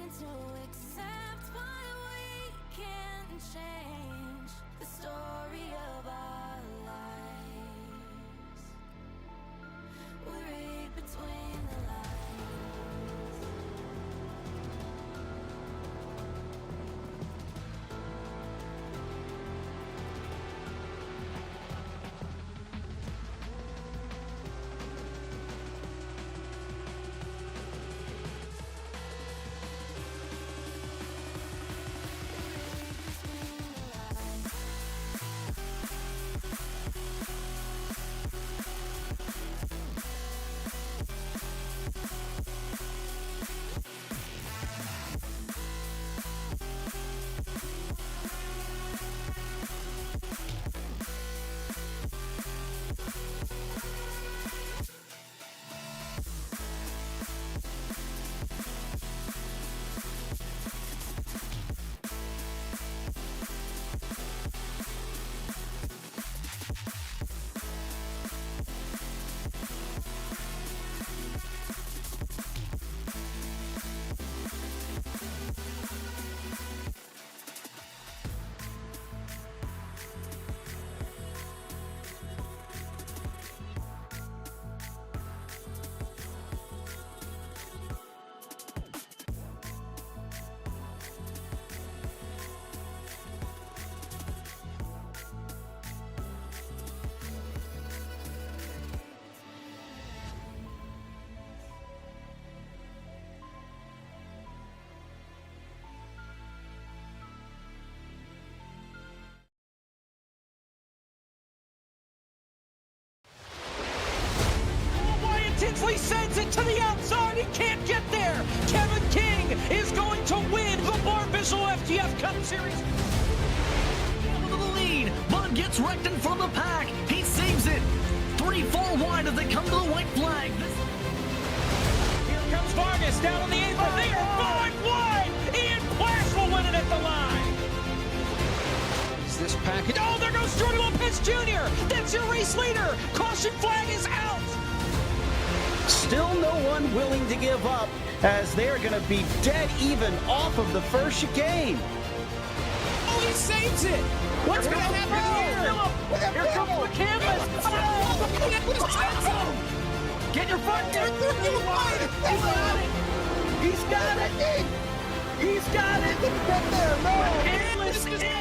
to accept what we can change, the story of our lives. We read between the lines. Intensely sends it to the outside. He can't get there. Kevin King is going to win the Bar Visual FGF Cup Series. To the lead. Bud gets wrecked in front of the pack. He saves it. 3-4 wide as they come to the white flag. Here comes Vargas down on the apron. They are 5 wide. Ian Plash will win it at the line. Is this package? Oh, there goes Jordan Lopez Jr. That's your race leader. Caution flag is out. Still no one willing to give up as they're going to be dead even off of the first chicane. Oh, he saves it. What's going to happen here? Here comes the canvas. Oh, get your front gear. He's got it. He's got it. Get there. No. This is going to win.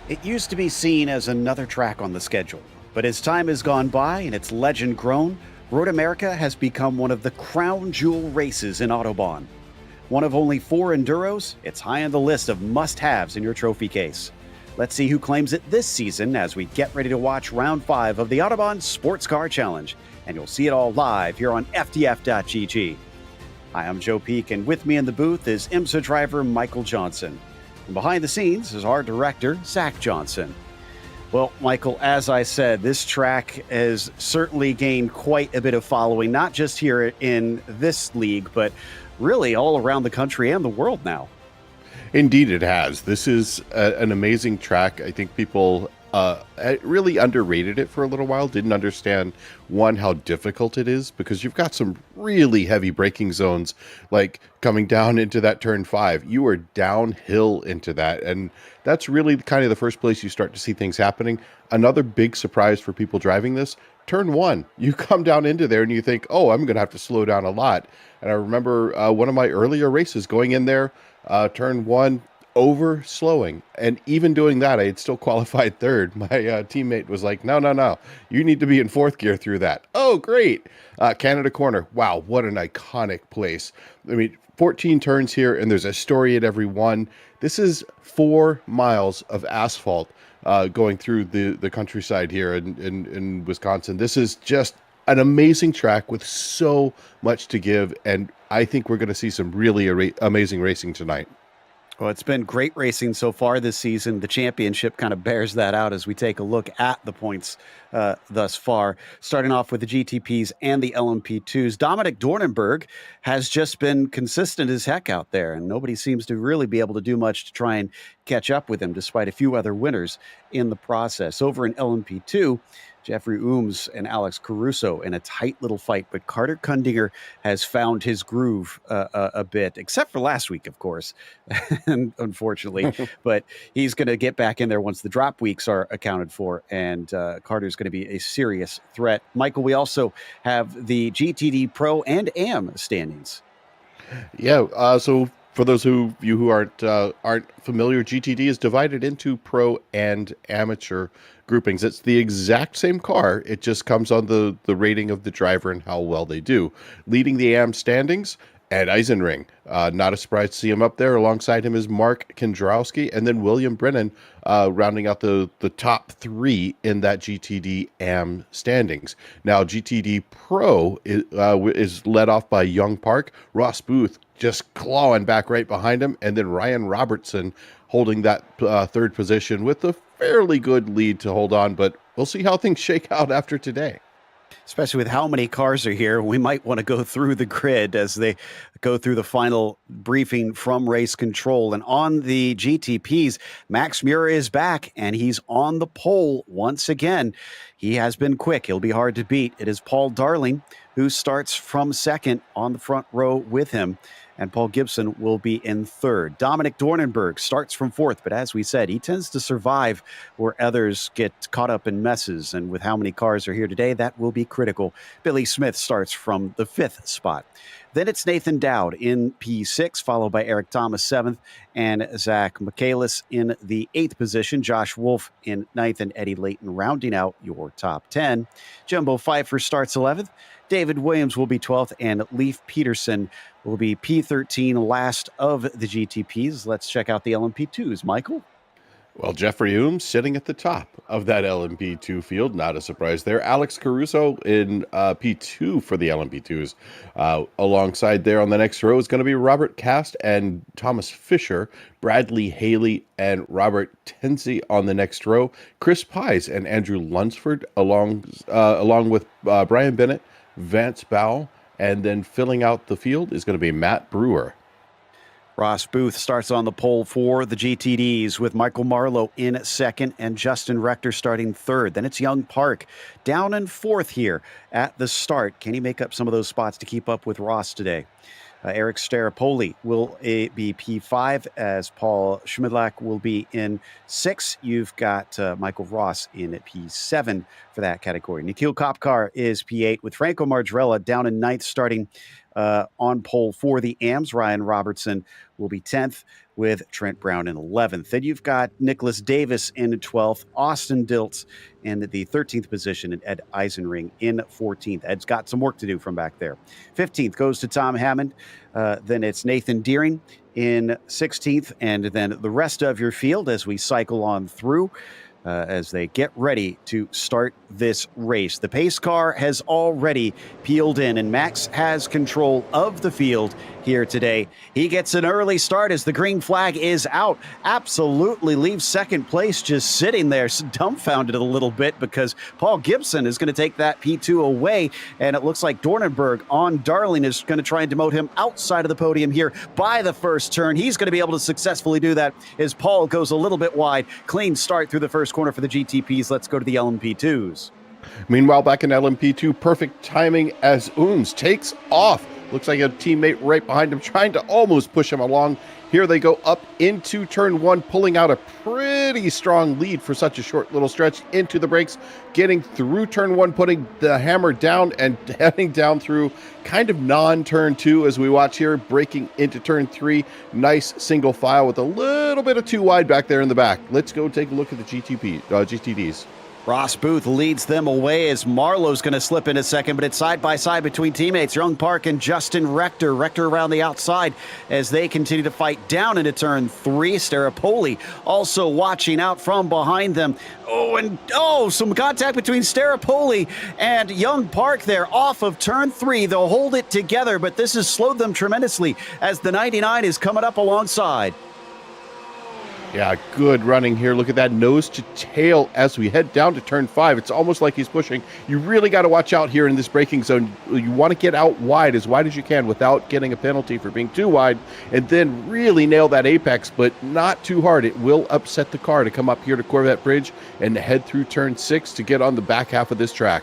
It used to be seen as another track on the schedule, but as time has gone by and its legend grown, Road America has become one of the crown jewel races in Autobahn. One of only 4 enduros, it's high on the list of must-haves in your trophy case. Let's see who claims it this season as we get ready to watch round 5 of the Autobahn Sportscar Challenge, and you'll see it all live here on FDF.GG. Hi, I'm Joe Peak, and with me in the booth is IMSA driver Michael Johnson. And behind the scenes is our director, Zach Johnson. Well, Michael, as I said, this track has certainly gained quite a bit of following, not just here in this league, but really all around the country and the world now. Indeed, it has. This is an amazing track. I think people really underrated it for a little while, didn't understand, one, how difficult it is, because you've got some really heavy braking zones, like coming down into that turn 5. You are downhill into that, and that's really kind of the first place you start to see things happening. Another big surprise for people driving this, turn 1. You come down into there and you think, oh, I'm going to have to slow down a lot. And I remember one of my earlier races going in there, turn 1, over slowing, and even doing that, I had still qualified 3rd. My teammate was like, no, you need to be in 4th gear through that. Oh, great. Canada Corner. Wow, what an iconic place. I mean, 14 turns here, and there's a story at every one. This is 4 miles of asphalt going through the countryside here in Wisconsin. This is just an amazing track with so much to give, and I think we're going to see some really amazing racing tonight. Well, it's been great racing so far this season. The championship kind of bears that out as we take a look at the points thus far. Starting off with the GTPs and the LMP2s, Dominic Dornenberg has just been consistent as heck out there, and nobody seems to really be able to do much to try and catch up with him, despite a few other winners in the process. Over in LMP2, Jeffrey Ooms and Alex Caruso in a tight little fight, but Carter Kundinger has found his groove a bit, except for last week, of course, unfortunately. But he's going to get back in there once the drop weeks are accounted for, and Carter's going to be a serious threat. Michael, we also have the GTD Pro and AM standings. Yeah, so for those of you who aren't familiar, GTD is divided into pro and amateur groupings. It's the exact same car. It just comes on the rating of the driver and how well they do. Leading the AM standings, Ed Eisenring. Not a surprise to see him up there. Alongside him is Mark Kendrowski, and then William Brennan rounding out the top three in that GTD AM standings. Now, GTD Pro is led off by Young Park. Ross Booth just clawing back right behind him, and then Ryan Robertson holding that third position with a fairly good lead to hold on, but we'll see how things shake out after today. Especially with how many cars are here, we might want to go through the grid as they go through the final briefing from race control. And on the GTPs, Max Muir is back, and he's on the pole once again. He has been quick. He'll be hard to beat. It is Paul Darling who starts from second on the front row with him, and Paul Gibson will be in third. Dominic Dornenberg starts from fourth, but as we said, he tends to survive where others get caught up in messes, and with how many cars are here today, that will be critical. Billy Smith starts from the fifth spot. Then it's Nathan Dowd in P6, followed by Eric Thomas 7th, and Zach Michaelis in the 8th position. Josh Wolf in 9th, and Eddie Layton rounding out your top 10. Jumbo Pfeiffer starts 11th. David Williams will be 12th, and Leif Peterson will be P13, last of the GTPs. Let's check out the LMP2s. Michael? Well, Jeffrey Ooms sitting at the top of that LMP2 field. Not a surprise there. Alex Caruso in P2 for the LMP2s. Alongside there on the next row is going to be Robert Cast and Thomas Fisher. Bradley Haley and Robert Tensi on the next row. Chris Pies and Andrew Lunsford along with Brian Bennett, Vance Bowell, and then filling out the field is going to be Matt Brewer. Ross Booth starts on the pole for the GTDs with Michael Marlowe in second and Justin Rector starting third. Then it's Young Park down in fourth here at the start. Can he make up some of those spots to keep up with Ross today? Eric Starapoli will be P5 as Paul Schmidlack will be in 6. You've got Michael Ross in P7 for that category. Nikhil Kopkar is P8 with Franco Margarella down in 9th starting on pole for the AMs. Ryan Robertson will be 10th with Trent Brown in 11th. Then you've got Nicholas Davis in 12th, Austin Diltz in the 13th position, and Ed Eisenring in 14th. Ed's got some work to do from back there. 15th goes to Tom Hammond. Then it's Nathan Deering in 16th, and then the rest of your field as we cycle on through as they get ready to start this race. The pace car has already peeled in, and Max has control of the field here today. He gets an early start as the green flag is out. Absolutely leaves second place just sitting there, dumbfounded a little bit because Paul Gibson is going to take that P2 away, and it looks like Dornenberg on Darling is going to try and demote him outside of the podium here by the first turn. He's going to be able to successfully do that as Paul goes a little bit wide. Clean start through the first corner for the GTPs. Let's go to the LMP2s. Meanwhile, back in LMP2, perfect timing as Ooms takes off. Looks like a teammate right behind him trying to almost push him along. Here they go up into turn 1, pulling out a pretty strong lead for such a short little stretch into the brakes, getting through turn 1, putting the hammer down and heading down through kind of non-turn 2 as we watch here, breaking into turn 3. Nice single file with a little bit of too wide back there in the back. Let's go take a look at the GTDs. Ross Booth leads them away as Marlowe's going to slip in a second, but it's side by side between teammates Young Park and Justin Rector. Rector around the outside as they continue to fight down into turn 3. Starapoli also watching out from behind them. Some contact between Starapoli and Young Park there off of turn 3. They'll hold it together, but this has slowed them tremendously as the 99 is coming up alongside. Yeah, good running here. Look at that nose to tail as we head down to turn 5. It's almost like he's pushing. You really got to watch out here in this braking zone. You want to get out wide as you can without getting a penalty for being too wide, and then really nail that apex, but not too hard. It will upset the car to come up here to Corvette Bridge and head through turn 6 to get on the back half of this track.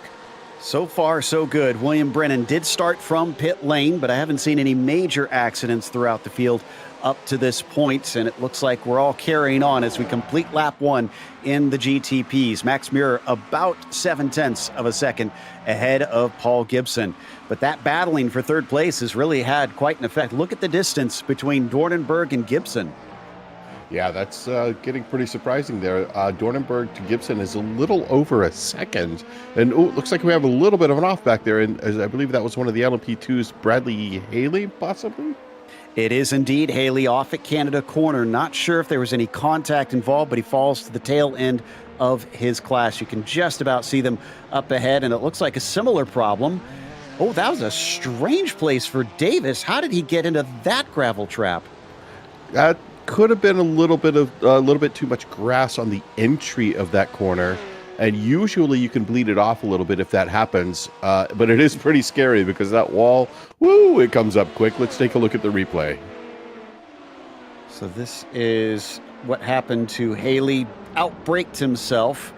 So far, so good. William Brennan did start from pit lane, but I haven't seen any major accidents throughout the field up to this point, and it looks like we're all carrying on as we complete lap 1 in the GTPs. Max Muir about 0.7 of a second ahead of Paul Gibson. But that battling for third place has really had quite an effect. Look at the distance between Dornenberg and Gibson. Yeah, that's getting pretty surprising there. Dornenberg to Gibson is a little over a second. And looks like we have a little bit of an off back there. And I believe that was one of the LMP2's Bradley Haley, possibly? It is indeed Haley off at Canada Corner. Not sure if there was any contact involved, but he falls to the tail end of his class. You can just about see them up ahead, and it looks like a similar problem. Oh, that was a strange place for Davis. How did he get into that gravel trap? That could have been a little bit too much grass on the entry of that corner. And usually you can bleed it off a little bit if that happens. But it is pretty scary because that wall, it comes up quick. Let's take a look at the replay. So this is what happened to Haley. Outbraked himself,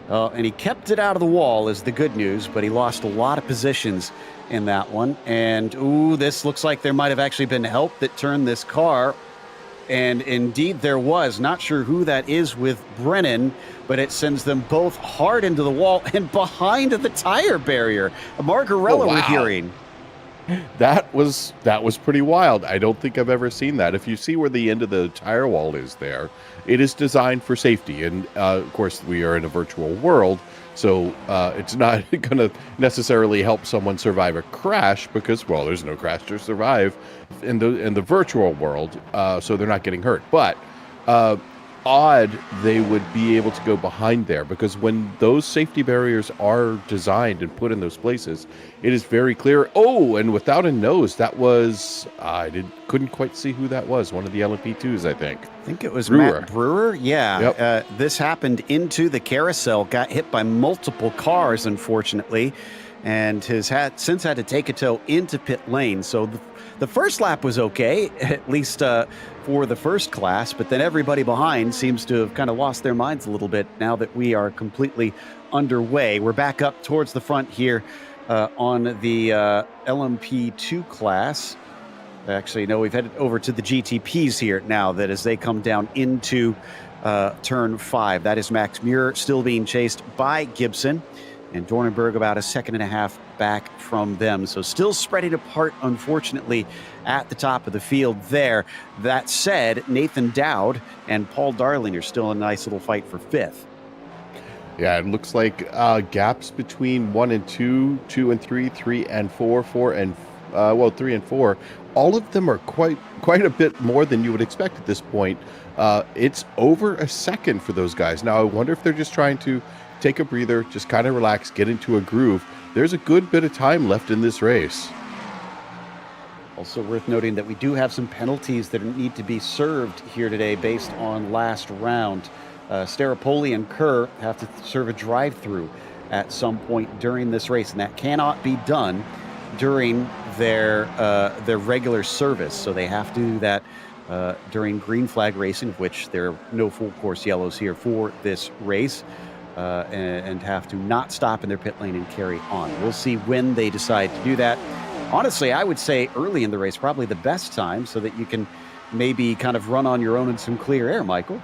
and he kept it out of the wall is the good news, but he lost a lot of positions in that one. And, this looks like there might have actually been help that turned this car. And indeed there was. Not sure who that is with Brennan, but it sends them both hard into the wall and behind the tire barrier. Margarella, we're hearing. That was pretty wild. I don't think I've ever seen that. If you see where the end of the tire wall is there, it is designed for safety. And of course, we are in a virtual world, so it's not going to necessarily help someone survive a crash because, there's no crash to survive in the virtual world, so they're not getting hurt. But odd they would be able to go behind there, because when those safety barriers are designed and put in those places, it is very clear. And without a nose, that was couldn't quite see who that was. One of the LMP2s, I think. I think it was Brewer. Matt Brewer. Yeah. Yep. This happened into the carousel, got hit by multiple cars, unfortunately, and has since had to take a tow into pit lane. So the first lap was okay, at least for the first class, but then everybody behind seems to have kind of lost their minds a little bit now that we are completely underway. We're back up towards the front here on the LMP2 class. Actually, no, we've headed over to the GTPs here now, that as they come down into turn 5. That is Max Muir still being chased by Gibson, and Dornenberg about 1.5 seconds back from them. So still spreading apart, unfortunately, at the top of the field there. That said, Nathan Dowd and Paul Darling are still in a nice little fight for 5th. Yeah, it looks like gaps between 1 and 2, 2 and 3, 3 and 4, 4 and 3 and 4. All of them are quite a bit more than you would expect at this point. It's over a second for those guys. Now, I wonder if they're just trying to take a breather, just kind of relax, get into a groove. There's a good bit of time left in this race. Also worth noting that we do have some penalties that need to be served here today based on last round. Staropoli and Kerr have to serve a drive-through at some point during this race, and that cannot be done during their regular service. So they have to do that during green flag racing, of which there are no full course yellows here for this race. And have to not stop in their pit lane and carry on. We'll see when they decide to do that. Honestly, I would say early in the race, probably the best time, so that you can maybe kind of run on your own in some clear air, Michael.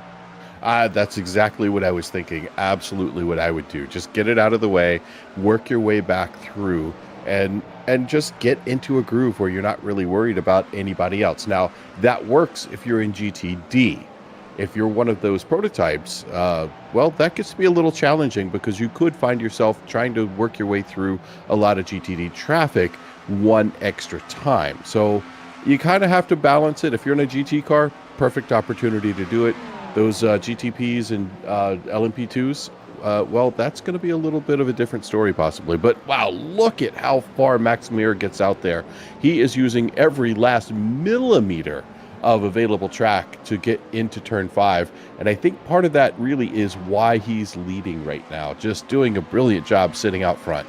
That's exactly what I was thinking. Absolutely what I would do. Just get it out of the way, work your way back through, and just get into a groove where you're not really worried about anybody else. Now, that works if you're in GTD. If you're one of those prototypes, that gets to be a little challenging, because you could find yourself trying to work your way through a lot of GTD traffic one extra time. So you kind of have to balance it. If you're in a GT car, perfect opportunity to do it. Those GTPs and LMP2s, that's going to be a little bit of a different story possibly. But wow, look at how far Max Muir gets out there. He is using every last millimeter of available track to get into turn 5. And I think part of that really is why he's leading right now, just doing a brilliant job sitting out front.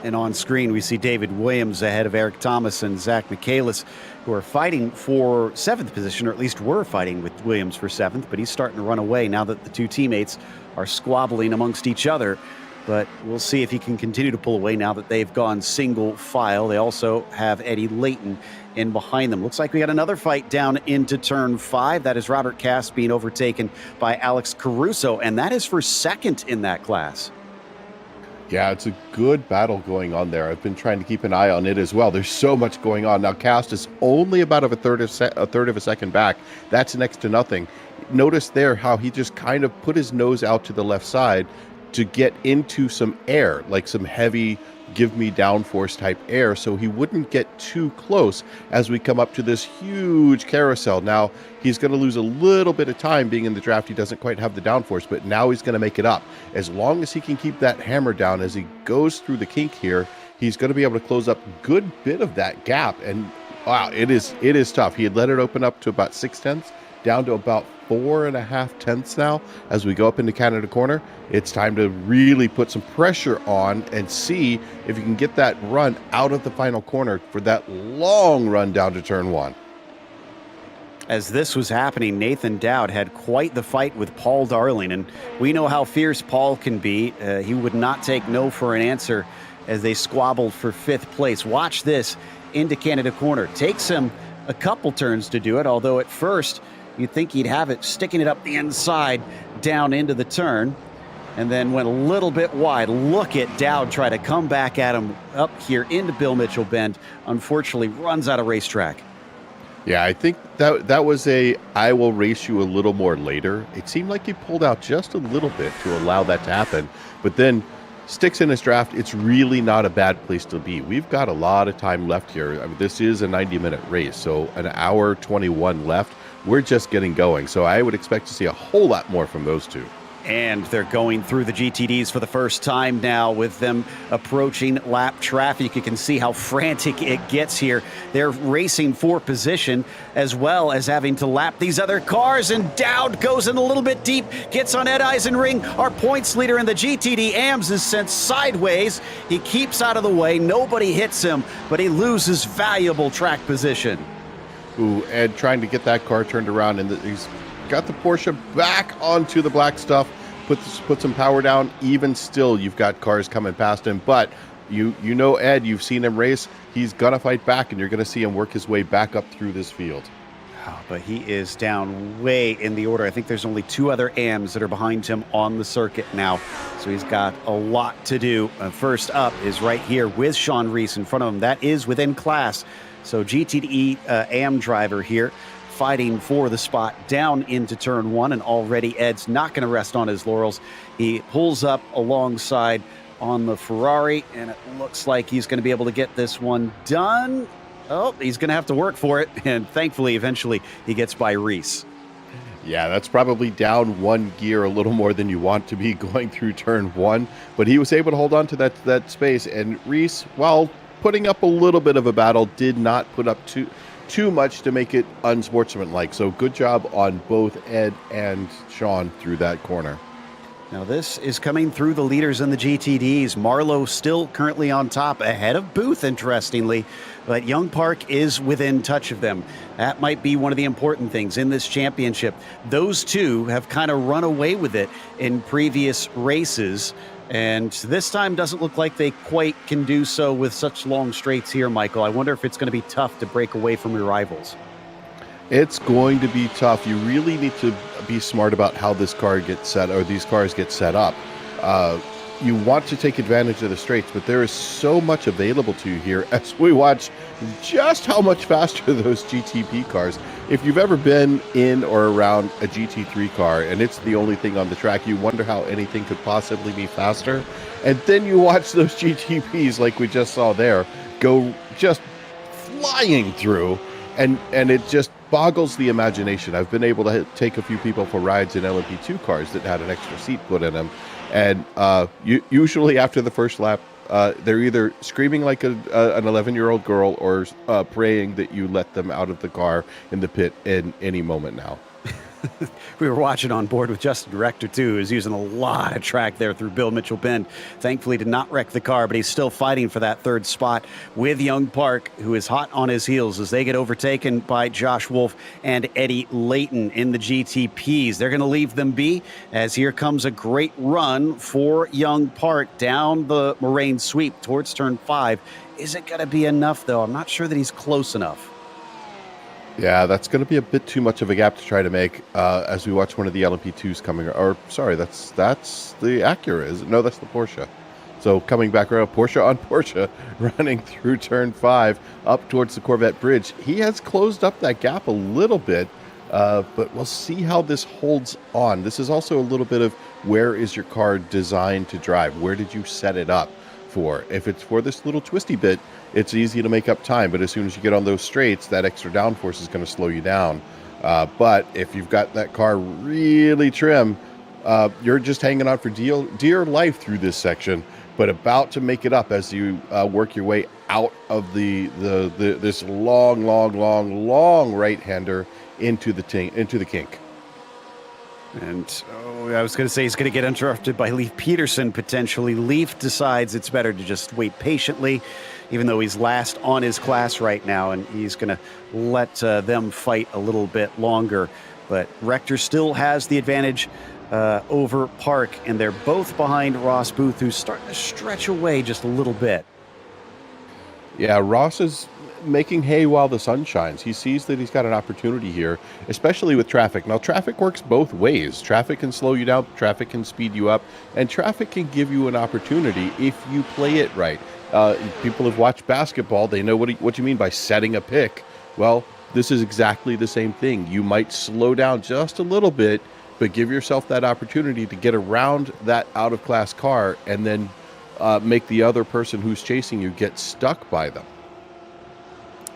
And on screen, we see David Williams ahead of Eric Thomas and Zach Michaelis, who are fighting for 7th position, or at least were fighting with Williams for 7th, but he's starting to run away now that the two teammates are squabbling amongst each other. But we'll see if he can continue to pull away now that they've gone single file. They also have Eddie Layton in behind them. Looks like we got another fight down into turn 5. That is Robert Cass being overtaken by Alex Caruso, and that is for 2nd in that class. Yeah, it's a good battle going on there. I've been trying to keep an eye on it as well. There's so much going on. Now, Cast is only about a third of a second back. That's next to nothing. Notice there how he just kind of put his nose out to the left side to get into some air, like some heavy give me downforce type air, so he wouldn't get too close as we come up to this huge carousel. Now, he's going to lose a little bit of time being in the draft. He doesn't quite have the downforce, but now he's going to make it up. As long as he can keep that hammer down as he goes through the kink here, he's going to be able to close up a good bit of that gap. And wow, it is tough. He had let it open up to about 0.6, down to about 4.5 now as we go up into Canada Corner. It's time to really put some pressure on and see if you can get that run out of the final corner for that long run down to turn 1. As this was happening, Nathan Dowd had quite the fight with Paul Darling, and we know how fierce Paul can be. He would not take no for an answer as they squabbled for 5th place. Watch this into Canada Corner. Takes him a couple turns to do it, although at first you'd think he'd have it sticking it up the inside down into the turn, and then went a little bit wide. Look at Dowd try to come back at him up here into Bill Mitchell Bend. Unfortunately, runs out of racetrack. Yeah, I think that was I will race you a little more later. It seemed like he pulled out just a little bit to allow that to happen, but then sticks in his draft. It's really not a bad place to be. We've got a lot of time left here. I mean, this is a 90-minute race, so an hour 21 left. We're just getting going, so I would expect to see a whole lot more from those two. And they're going through the GTDs for the first time now with them approaching lap traffic. You can see how frantic it gets here. They're racing for position as well as having to lap these other cars, and Dowd goes in a little bit deep, gets on Ed Eisenring. Our points leader in the GTD AMS is sent sideways. He keeps out of the way. Nobody hits him, but he loses valuable track position. Ooh, Ed trying to get that car turned around, and he's got the Porsche back onto the black stuff, put some power down. Even still, you've got cars coming past him, but you know Ed, you've seen him race. He's gonna fight back, and you're gonna see him work his way back up through this field. Oh, but he is down way in the order. I think there's only 2 other AMs that are behind him on the circuit now, so he's got a lot to do. First up is right here with Sean Reese in front of him. That is within class. So GTD AM driver here fighting for the spot down into turn 1, and already Ed's not going to rest on his laurels. He pulls up alongside on the Ferrari, and it looks like he's going to be able to get this one done. Oh, he's going to have to work for it, and thankfully, eventually, he gets by Reese. Yeah, that's probably down 1 gear a little more than you want to be going through turn 1, but he was able to hold on to that space, and Reese, while putting up a little bit of a battle, did not put up too much to make it unsportsmanlike. So good job on both Ed and Sean through that corner. Now this is coming through the leaders in the GTDs. Marlowe still currently on top, ahead of Booth, interestingly, but Young Park is within touch of them. That might be one of the important things in this championship. Those two have kind of run away with it in previous races, and this time doesn't look like they quite can do so with such long straights here, Michael. I wonder if it's going to be tough to break away from your rivals. It's going to be tough. You really need to be smart about how this car gets set, or these cars get set up. You want to take advantage of the straights, but there is so much available to you here as we watch just how much faster those GTP cars. If you've ever been in or around a GT3 car and it's the only thing on the track, you wonder how anything could possibly be faster. And then you watch those GTPs like we just saw there go just flying through, and it just boggles the imagination. I've been able to take a few people for rides in LMP2 cars that had an extra seat put in them, and usually after the first lap, they're either screaming like an 11-year-old girl or praying that you let them out of the car in the pit in any moment now. We were watching on board with Justin Rector, too, who's using a lot of track there through Bill Mitchell Bend. Thankfully did not wreck the car, but he's still fighting for that third spot with Young Park, who is hot on his heels as they get overtaken by Josh Wolf and Eddie Layton in the GTPs. They're going to leave them be as here comes a great run for Young Park down the Moraine sweep towards turn 5. Is it going to be enough, though? I'm not sure that he's close enough. Yeah, that's going to be a bit too much of a gap to try to make as we watch one of the LMP2s coming. Or, sorry, that's the Acura, is it? No, that's the Porsche. So coming back around, Porsche on Porsche, running through turn 5 up towards the Corvette Bridge. He has closed up that gap a little bit, but we'll see how this holds on. This is also a little bit of where is your car designed to drive? Where did you set it up for? If it's for this little twisty bit, it's easy to make up time, but as soon as you get on those straights, that extra downforce is going to slow you down. But if you've got that car really trim, you're just hanging on for dear life through this section, but about to make it up as you work your way out of this long right-hander into the kink. And I was going to say he's going to get interrupted by Leif Peterson potentially. Leif decides it's better to just wait patiently, even though he's last on his class right now, and he's going to let them fight a little bit longer. But Rector still has the advantage over Park, and they're both behind Ross Booth, who's starting to stretch away just a little bit. Yeah, Ross is making hay while the sun shines. He sees that he's got an opportunity here, especially with traffic. Now, traffic works both ways. Traffic can slow you down, traffic can speed you up, and traffic can give you an opportunity if you play it right. People have watched basketball. They know what you mean by setting a pick. Well, this is exactly the same thing. You might slow down just a little bit, but give yourself that opportunity to get around that out-of-class car and then make the other person who's chasing you get stuck by them.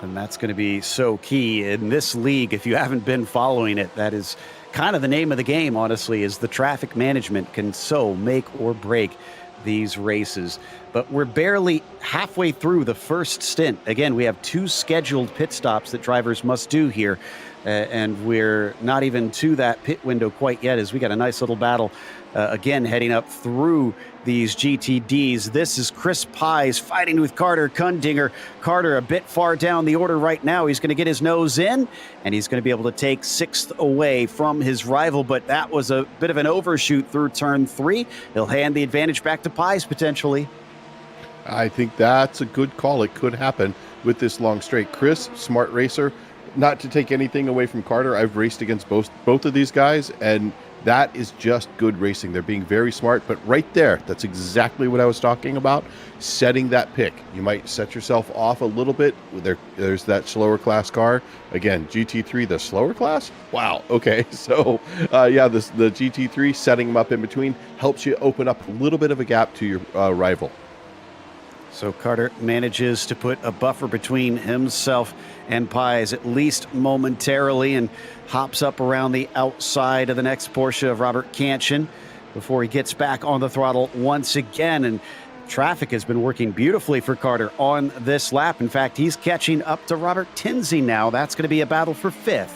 And that's going to be so key in this league. If you haven't been following it, that is kind of the name of the game, honestly, is the traffic management can so make or break these races. But we're barely halfway through the first stint. Again, we have 2 scheduled pit stops that drivers must do here. And we're not even to that pit window quite yet, as we got a nice little battle again heading up through these GTDs. This is Chris Pies fighting with Carter Kundinger. Carter a bit far down the order right now. He's going to get his nose in, and he's going to be able to take 6th away from his rival, but that was a bit of an overshoot through turn 3. He'll hand the advantage back to Pies potentially. I think that's a good call. It could happen with this long straight. Chris, smart racer. Not to take anything away from Carter, I've raced against both of these guys, and that is just good racing. They're being very smart, but right there, that's exactly what I was talking about, setting that pick. You might set yourself off a little bit. There's that slower class car. Again, GT3, the slower class? Wow, okay. So, yeah, the GT3, setting them up in between, helps you open up a little bit of a gap to your rival. So Carter manages to put a buffer between himself and Pies, at least momentarily, and hops up around the outside of the next Porsche of Robert Kanchan before he gets back on the throttle once again. And traffic has been working beautifully for Carter on this lap. In fact, he's catching up to Robert Tinsey now. That's going to be a battle for 5th.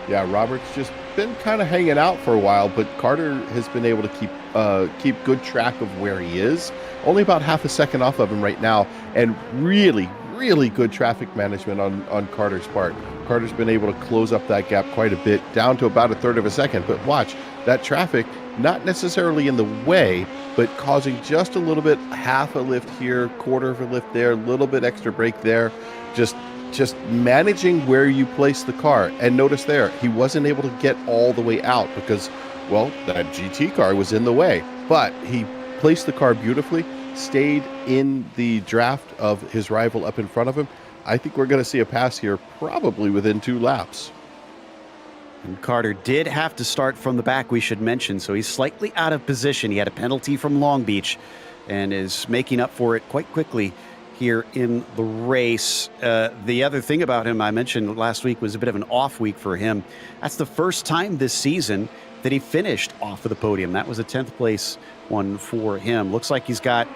Yeah, Robert's just been kind of hanging out for a while, but Carter has been able to keep good track of where he is. Only about half a second off of him right now, and really good traffic management on Carter's part. Carter's been able to close up that gap quite a bit, down to about 1/3 of a second. But watch, that traffic, not necessarily in the way, but causing just a little bit, half a lift here, 1/4 of a lift there, a little bit extra brake there. Just managing where you place the car. And notice there, he wasn't able to get all the way out because, well, that GT car was in the way. But he placed the car beautifully, stayed in the draft of his rival up in front of him. I think we're going to see a pass here probably within 2 laps. And Carter did have to start from the back, we should mention, so he's slightly out of position. He had a penalty from Long Beach and is making up for it quite quickly here in the race. The other thing about him I mentioned last week was a bit of an off week for him. That's the first time this season that he finished off of the podium. That was a 10th place one for him. Looks like he's got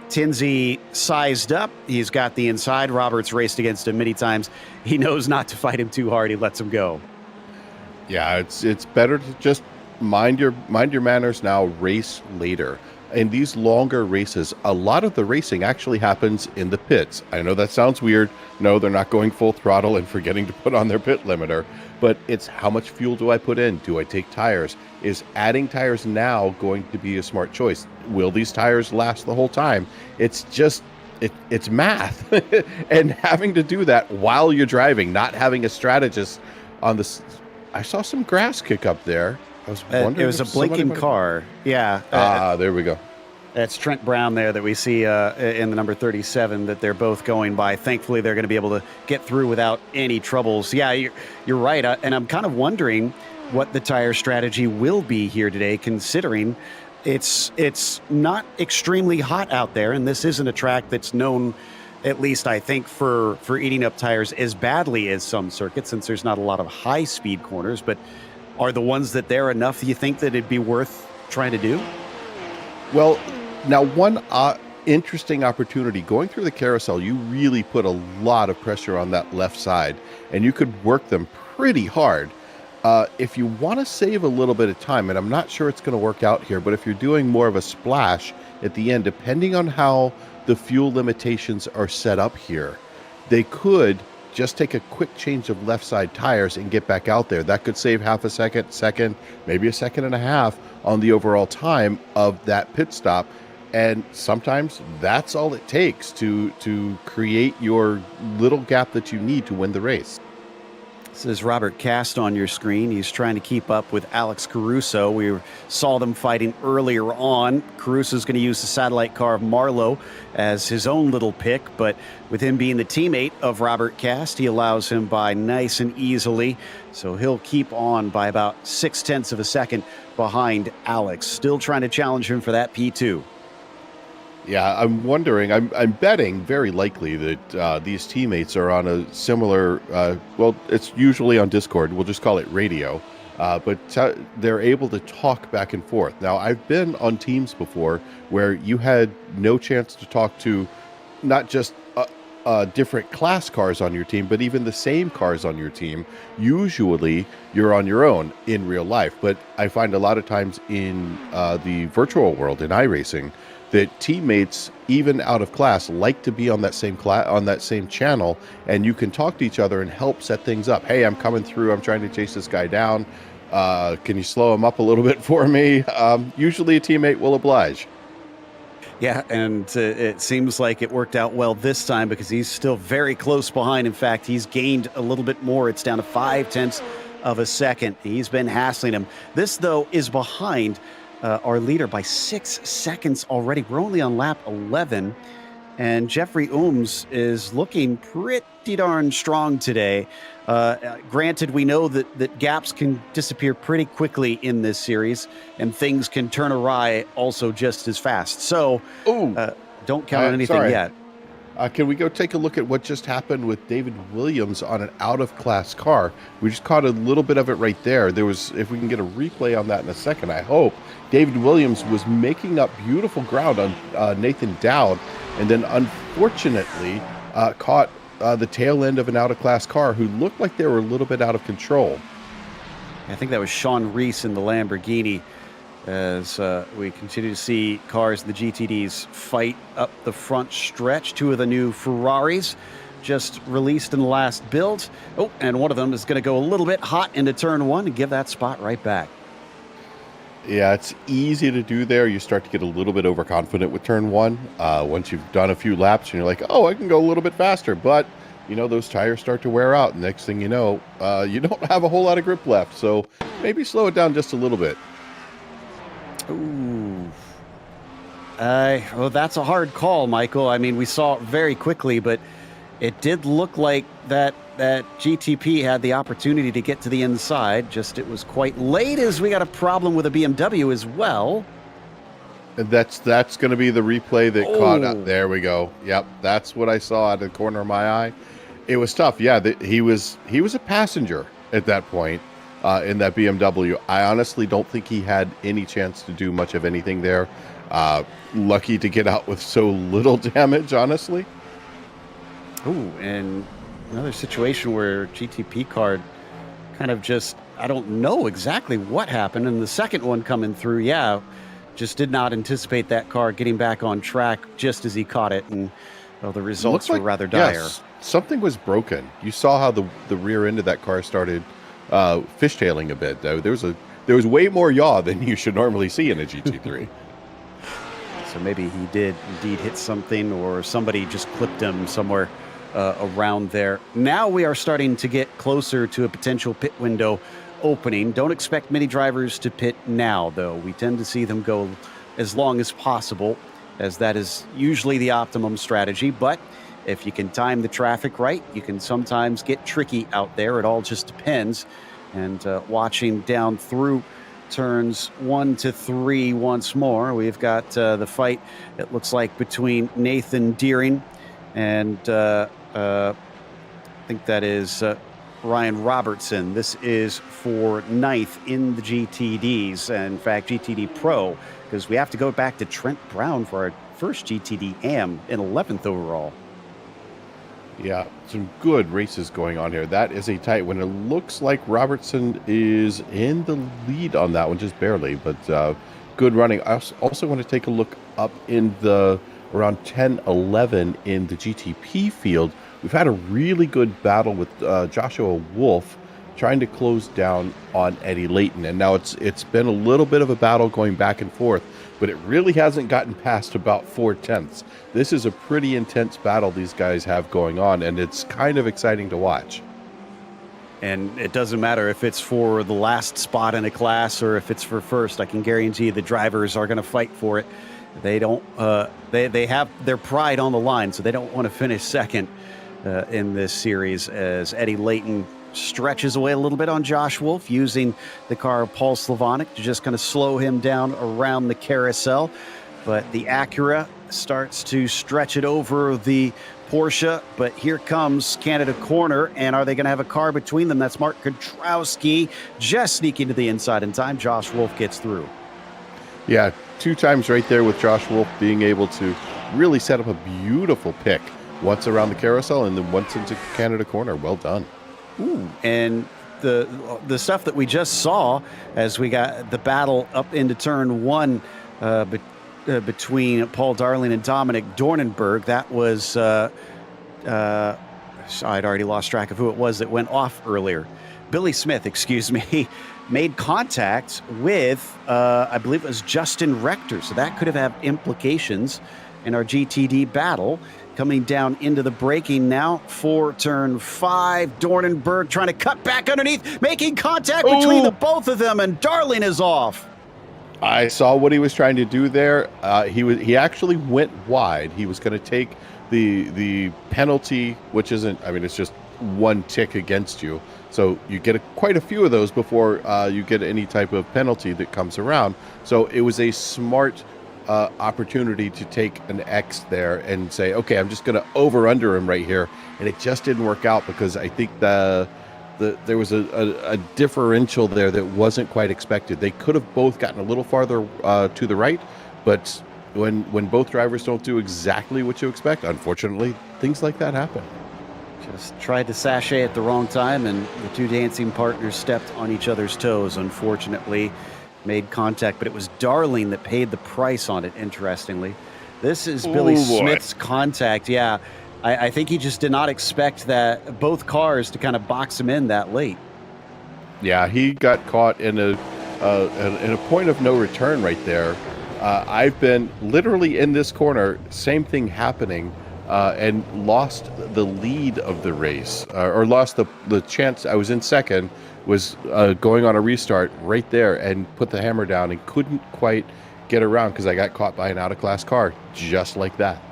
Tinsey sized up. He's got the inside. Roberts raced against him many times. He knows not to fight him too hard. He lets him go. Yeah, it's better to just mind your manners now, race later. In these longer races, a lot of the racing actually happens in the pits. I know that sounds weird. No, they're not going full throttle and forgetting to put on their pit limiter, but it's how much fuel do I put in? Do I take tires? Is adding tires now going to be a smart choice? Will these tires last the whole time? It's just, it's math. And having to do that while you're driving, not having a strategist on this. I saw some grass kick up there. I was wondering it was a blinking car. Yeah. There we go. That's Trent Brown there that we see in the number 37 that they're both going by. Thankfully, they're going to be able to get through without any troubles. Yeah, you're right. And I'm kind of wondering what the tire strategy will be here today, considering it's not extremely hot out there. And this isn't a track that's known, at least I think, for eating up tires as badly as some circuits, since there's not a lot of high-speed corners. But are the ones that they're enough, do you think that it'd be worth trying to do? Well, now one interesting opportunity, going through the carousel, you really put a lot of pressure on that left side, and you could work them pretty hard. If you want to save a little bit of time, and I'm not sure it's going to work out here, but if you're doing more of a splash at the end, depending on how the fuel limitations are set up here, they could just take a quick change of left side tires and get back out there. That could save half a second, maybe a second and a half on the overall time of that pit stop. And sometimes that's all it takes to create your little gap that you need to win the race. This is Robert Cast on your screen. He's trying to keep up with Alex Caruso. We saw them fighting earlier on. Caruso's going to use the satellite car of Marlowe as his own little pick, but with him being the teammate of Robert Cast, he allows him by nice and easily. So he'll keep on by about 0.6 of a second behind Alex. Still trying to challenge him for that P2. Yeah, I'm wondering, I'm betting very likely that these teammates are on a similar, well, it's usually on Discord, we'll just call it radio, but they're able to talk back and forth. Now, I've been on teams before where you had no chance to talk to not just different class cars on your team, but even the same cars on your team. Usually, you're on your own in real life, but I find a lot of times in the virtual world, in iRacing, that teammates, even out of class, like to be on that same channel, and you can talk to each other and help set things up. Hey, I'm coming through. I'm trying to chase this guy down. Can you slow him up a little bit for me? Usually a teammate will oblige. Yeah, and it seems like it worked out well this time because he's still very close behind. In fact, he's gained a little bit more. It's down to 0.5 of a second. He's been hassling him. This, though, is behind our leader by 6 seconds already. We're only on lap 11, and Jeffrey Ooms is looking pretty darn strong today. Granted, we know that gaps can disappear pretty quickly in this series, and things can turn awry also just as fast. So don't count on anything yet. Can we go take a look at what just happened with David Williams on an out-of-class car? We just caught a little bit of it right there. There was, if we can get a replay on that in a second, I hope. David Williams was making up beautiful ground on Nathan Dowd, and then unfortunately caught the tail end of an out-of-class car who looked like they were a little bit out of control. I think that was Sean Reese in the Lamborghini. As we continue to see cars in the GTDs fight up the front stretch. Two of the new Ferraris just released in the last build. Oh, and one of them is going to go a little bit hot into turn one and give that spot right back. Yeah, it's easy to do there. You start to get a little bit overconfident with turn one. Once you've done a few laps and you're like, oh, I can go a little bit faster. But, you know, those tires start to wear out. Next thing you know, you don't have a whole lot of grip left. So maybe slow it down just a little bit. Ooh. Well, that's a hard call, Michael. I mean, we saw it very quickly, but it did look like that GTP had the opportunity to get to the inside. Just it was quite late as we got a problem with a BMW as well. And that's going to be the replay that caught up. There we go. Yep, that's what I saw at the corner of my eye. It was tough. Yeah, he was a passenger at that point. In that BMW. I honestly don't think he had any chance to do much of anything there. Lucky to get out with so little damage, honestly. Ooh, and another situation where GTP card kind of just, I don't know exactly what happened. And the second one coming through, just did not anticipate that car getting back on track just as he caught it. And well, the results were rather dire. Yes, something was broken. You saw how the rear end of that car started fishtailing a bit. There was way more yaw than you should normally see in a GT3. So maybe he did indeed hit something, or somebody just clipped him somewhere around there. Now we are starting to get closer to a potential pit window opening. Don't expect many drivers to pit now, though. We tend to see them go as long as possible, as that is usually the optimum strategy. But if you can time the traffic right, you can sometimes get tricky out there. It all just depends. And watching down through turns 1 to 3 once more, we've got the fight, it looks like, between Nathan Deering and I think that is Ryan Robertson. This is for 9th in the GTDs, and in fact GTD Pro, because we have to go back to Trent Brown for our first GTD AM in 11th overall. Yeah, some good races going on here. That is a tight one. It looks like Robertson is in the lead on that one, just barely, but good running. I also want to take a look up in the around 10-11 in the GTP field. We've had a really good battle with Joshua Wolf trying to close down on Eddie Layton. And now it's been a little bit of a battle going back and forth, but it really hasn't gotten past about 4/10. This is a pretty intense battle these guys have going on, and it's kind of exciting to watch. And it doesn't matter if it's for the last spot in a class or if it's for first. I can guarantee the drivers are going to fight for it. They don't. They have their pride on the line, so they don't want to finish second in this series, as Eddie Layton stretches away a little bit on Josh Wolf, using the car of Paul Slavonic to just kind of slow him down around the carousel. But the Acura starts to stretch it over the Porsche, but here comes Canada corner, and are they going to have a car between them? That's Mark Kudrowski just sneaking to the inside in time. Josh Wolf gets through. Yeah, 2 times right there with Josh Wolf being able to really set up a beautiful pick. Once around the carousel and then once into Canada corner. Well done. Ooh, and the stuff that we just saw as we got the battle up into turn 1 between Paul Darling and Dominic Dornenberg, that was I'd already lost track of who it was that went off earlier. Billy Smith, excuse me, made contact with I believe it was Justin Rector, so that could have had implications in our GTD battle. Coming down into the braking now for turn 5. Dornenberg trying to cut back underneath, making contact between the both of them, and Darling is off. I saw what he was trying to do there. He actually went wide. He was going to take the penalty, which isn't, I mean, it's just 1 tick against you. So you get quite a few of those before you get any type of penalty that comes around. So it was a smart opportunity to take an X there and say, okay, I'm just going to over-under him right here. And it just didn't work out because I think there was a differential there that wasn't quite expected. They could have both gotten a little farther to the right, but when both drivers don't do exactly what you expect, unfortunately, things like that happen. Just tried to sashay at the wrong time, and the 2 dancing partners stepped on each other's toes, unfortunately. Made contact, but it was Darling that paid the price on it, interestingly. This is Billy Smith's contact. Yeah, I think he just did not expect that both cars to kind of box him in that late. Yeah, he got caught in a point of no return right there. I've been literally in this corner, same thing happening, and lost the lead of the race, or lost the chance. I was in second, was going on a restart right there and put the hammer down and couldn't quite get around because I got caught by an out-of-class car just like that.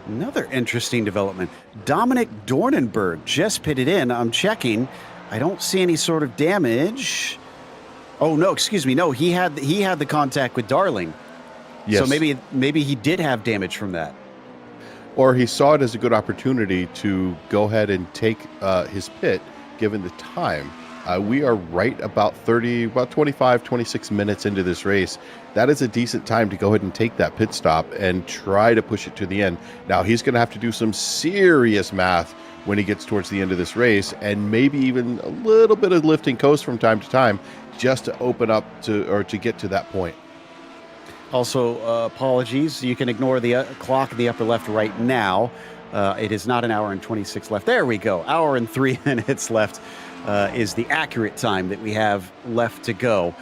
Another interesting development. Dominic Dornenberg just pitted in. I'm checking. I don't see any sort of damage. Oh, no, excuse me. No, he had the contact with Darling. Yes. So maybe he did have damage from that. Or he saw it as a good opportunity to go ahead and take his pit, given the time. We are right about 25, 26 minutes into this race. That is a decent time to go ahead and take that pit stop and try to push it to the end. Now, he's going to have to do some serious math when he gets towards the end of this race, and maybe even a little bit of lifting coast from time to time just to open up to get to that point. Also, apologies. You can ignore the clock in the upper left right now. It is not an hour and 26 left. There we go. Hour and 3 minutes left is the accurate time that we have left to go,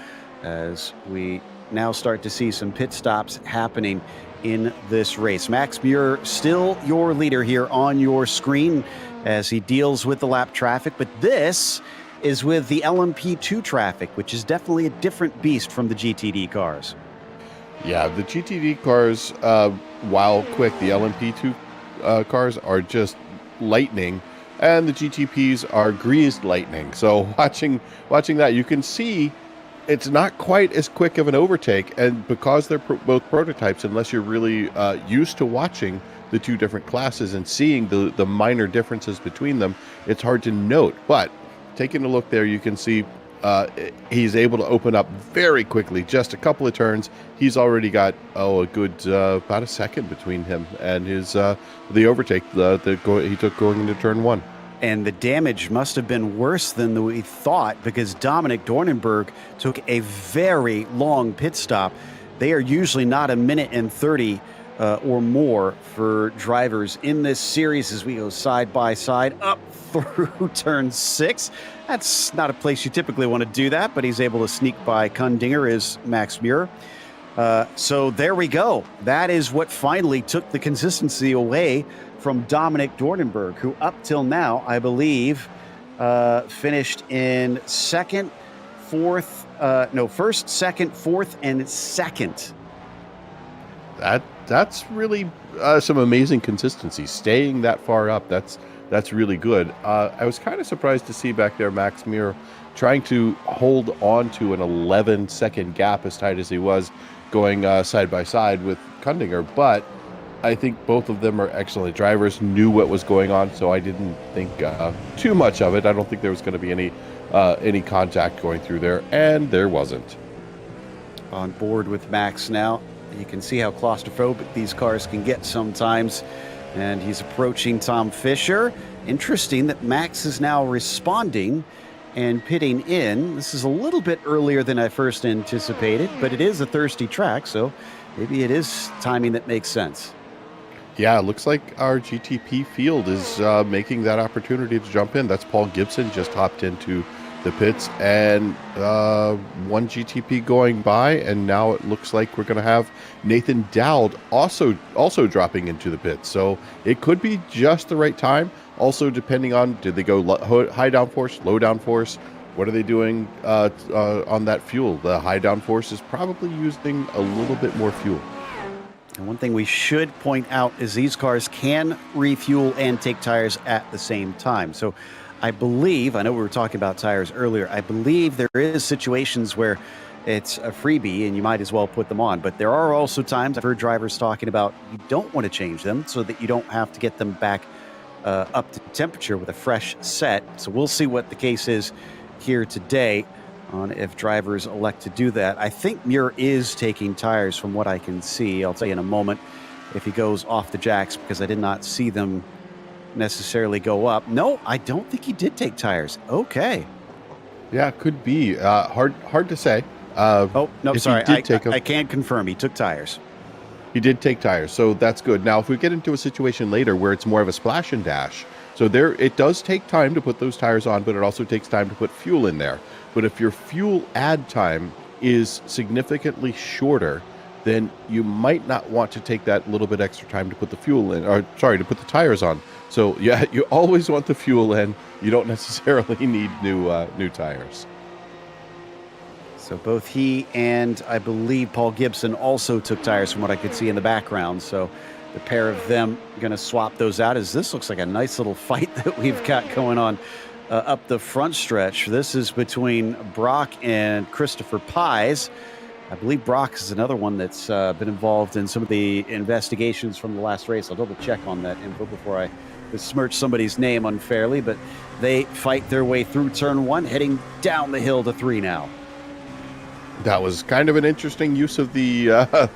as we now start to see some pit stops happening in this race. Max Muir still your leader here on your screen as he deals with the lap traffic, but this is with the LMP2 traffic, which is definitely a different beast from the GTD cars. Yeah, the GTD cars, while quick, the LMP2 cars are just lightning, and the GTPs are greased lightning. So watching that, you can see it's not quite as quick of an overtake, and because they're both prototypes, unless you're really used to watching the two different classes and seeing the minor differences between them, it's hard to note. But taking a look there, you can see he's able to open up very quickly. Just a couple of turns, he's already got a good about a second between him and his the overtake he took going into turn 1. And the damage must have been worse than we thought, because Dominic Dornenberg took a very long pit stop. They are usually not a minute and 30 or more for drivers in this series as we go side by side up through turn 6. That's not a place you typically want to do that, but he's able to sneak by Kundinger is Max Muir. So there we go. That is what finally took the consistency away from Dominic Dornenberg, who up till now, I believe, finished in first, second, fourth, and second. That's really some amazing consistency. Staying that far up, that's really good. I was kind of surprised to see back there Max Muir trying to hold on to an 11-second gap as tight as he was, going side by side with Kundinger, but I think both of them are excellent drivers, knew what was going on, so I didn't think too much of it. I don't think there was going to be any contact going through there, and there wasn't. On board with Max now. You can see how claustrophobic these cars can get sometimes, and he's approaching Tom Fisher. Interesting that Max is now responding and pitting in. This is a little bit earlier than I first anticipated, but it is a thirsty track, so maybe it is timing that makes sense. Yeah, it looks like our GTP field is making that opportunity to jump in. That's Paul Gibson just hopped into the pits, and one GTP going by, and now it looks like we're going to have Nathan Dowd also dropping into the pits. So it could be just the right time. Also, depending on, did they go high downforce, low downforce? What are they doing on that fuel? The high downforce is probably using a little bit more fuel. And one thing we should point out is these cars can refuel and take tires at the same time. So I believe, I know we were talking about tires earlier, I believe there is situations where it's a freebie and you might as well put them on. But there are also times I've heard drivers talking about you don't want to change them so that you don't have to get them back up to temperature with a fresh set. So we'll see what the case is here today on if drivers elect to do that. I think Muir is taking tires from what I can see. I'll tell you in a moment if he goes off the jacks, because I did not see them necessarily go up. No, I don't think he did take tires. Okay. Yeah, could be. Hard to say. Sorry. I can't confirm. He took tires. He did take tires, so that's good. Now, if we get into a situation later where it's more of a splash and dash, so there it does take time to put those tires on, but it also takes time to put fuel in there. But if your fuel add time is significantly shorter, then you might not want to take that little bit extra time to put the fuel in, to put the tires on. So yeah, you always want the fuel in. You don't necessarily need new tires. So both he and I believe Paul Gibson also took tires from what I could see in the background. So the pair of them going to swap those out, as this looks like a nice little fight that we've got going on up the front stretch. This is between Brock and Christopher Pies. I believe Brock is another one that's been involved in some of the investigations from the last race. I'll double check on that info before I besmirch somebody's name unfairly, but they fight their way through turn 1, heading down the hill to 3 now. That was kind of an interesting use of the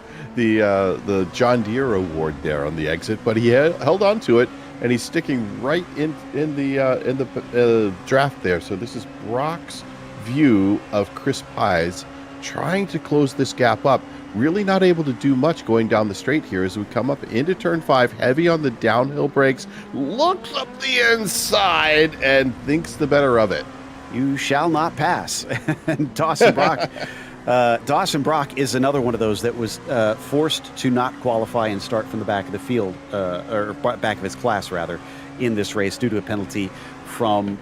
John Deere award there on the exit, but he held on to it, and he's sticking right in the draft there. So this is Brock's view of Chris Pies trying to close this gap up. Really not able to do much going down the straight here as we come up into turn 5, heavy on the downhill brakes, looks up the inside and thinks the better of it. You shall not pass. And Dawson Brock is another one of those that was forced to not qualify and start from the back of the field, or back of his class rather, in this race due to a penalty from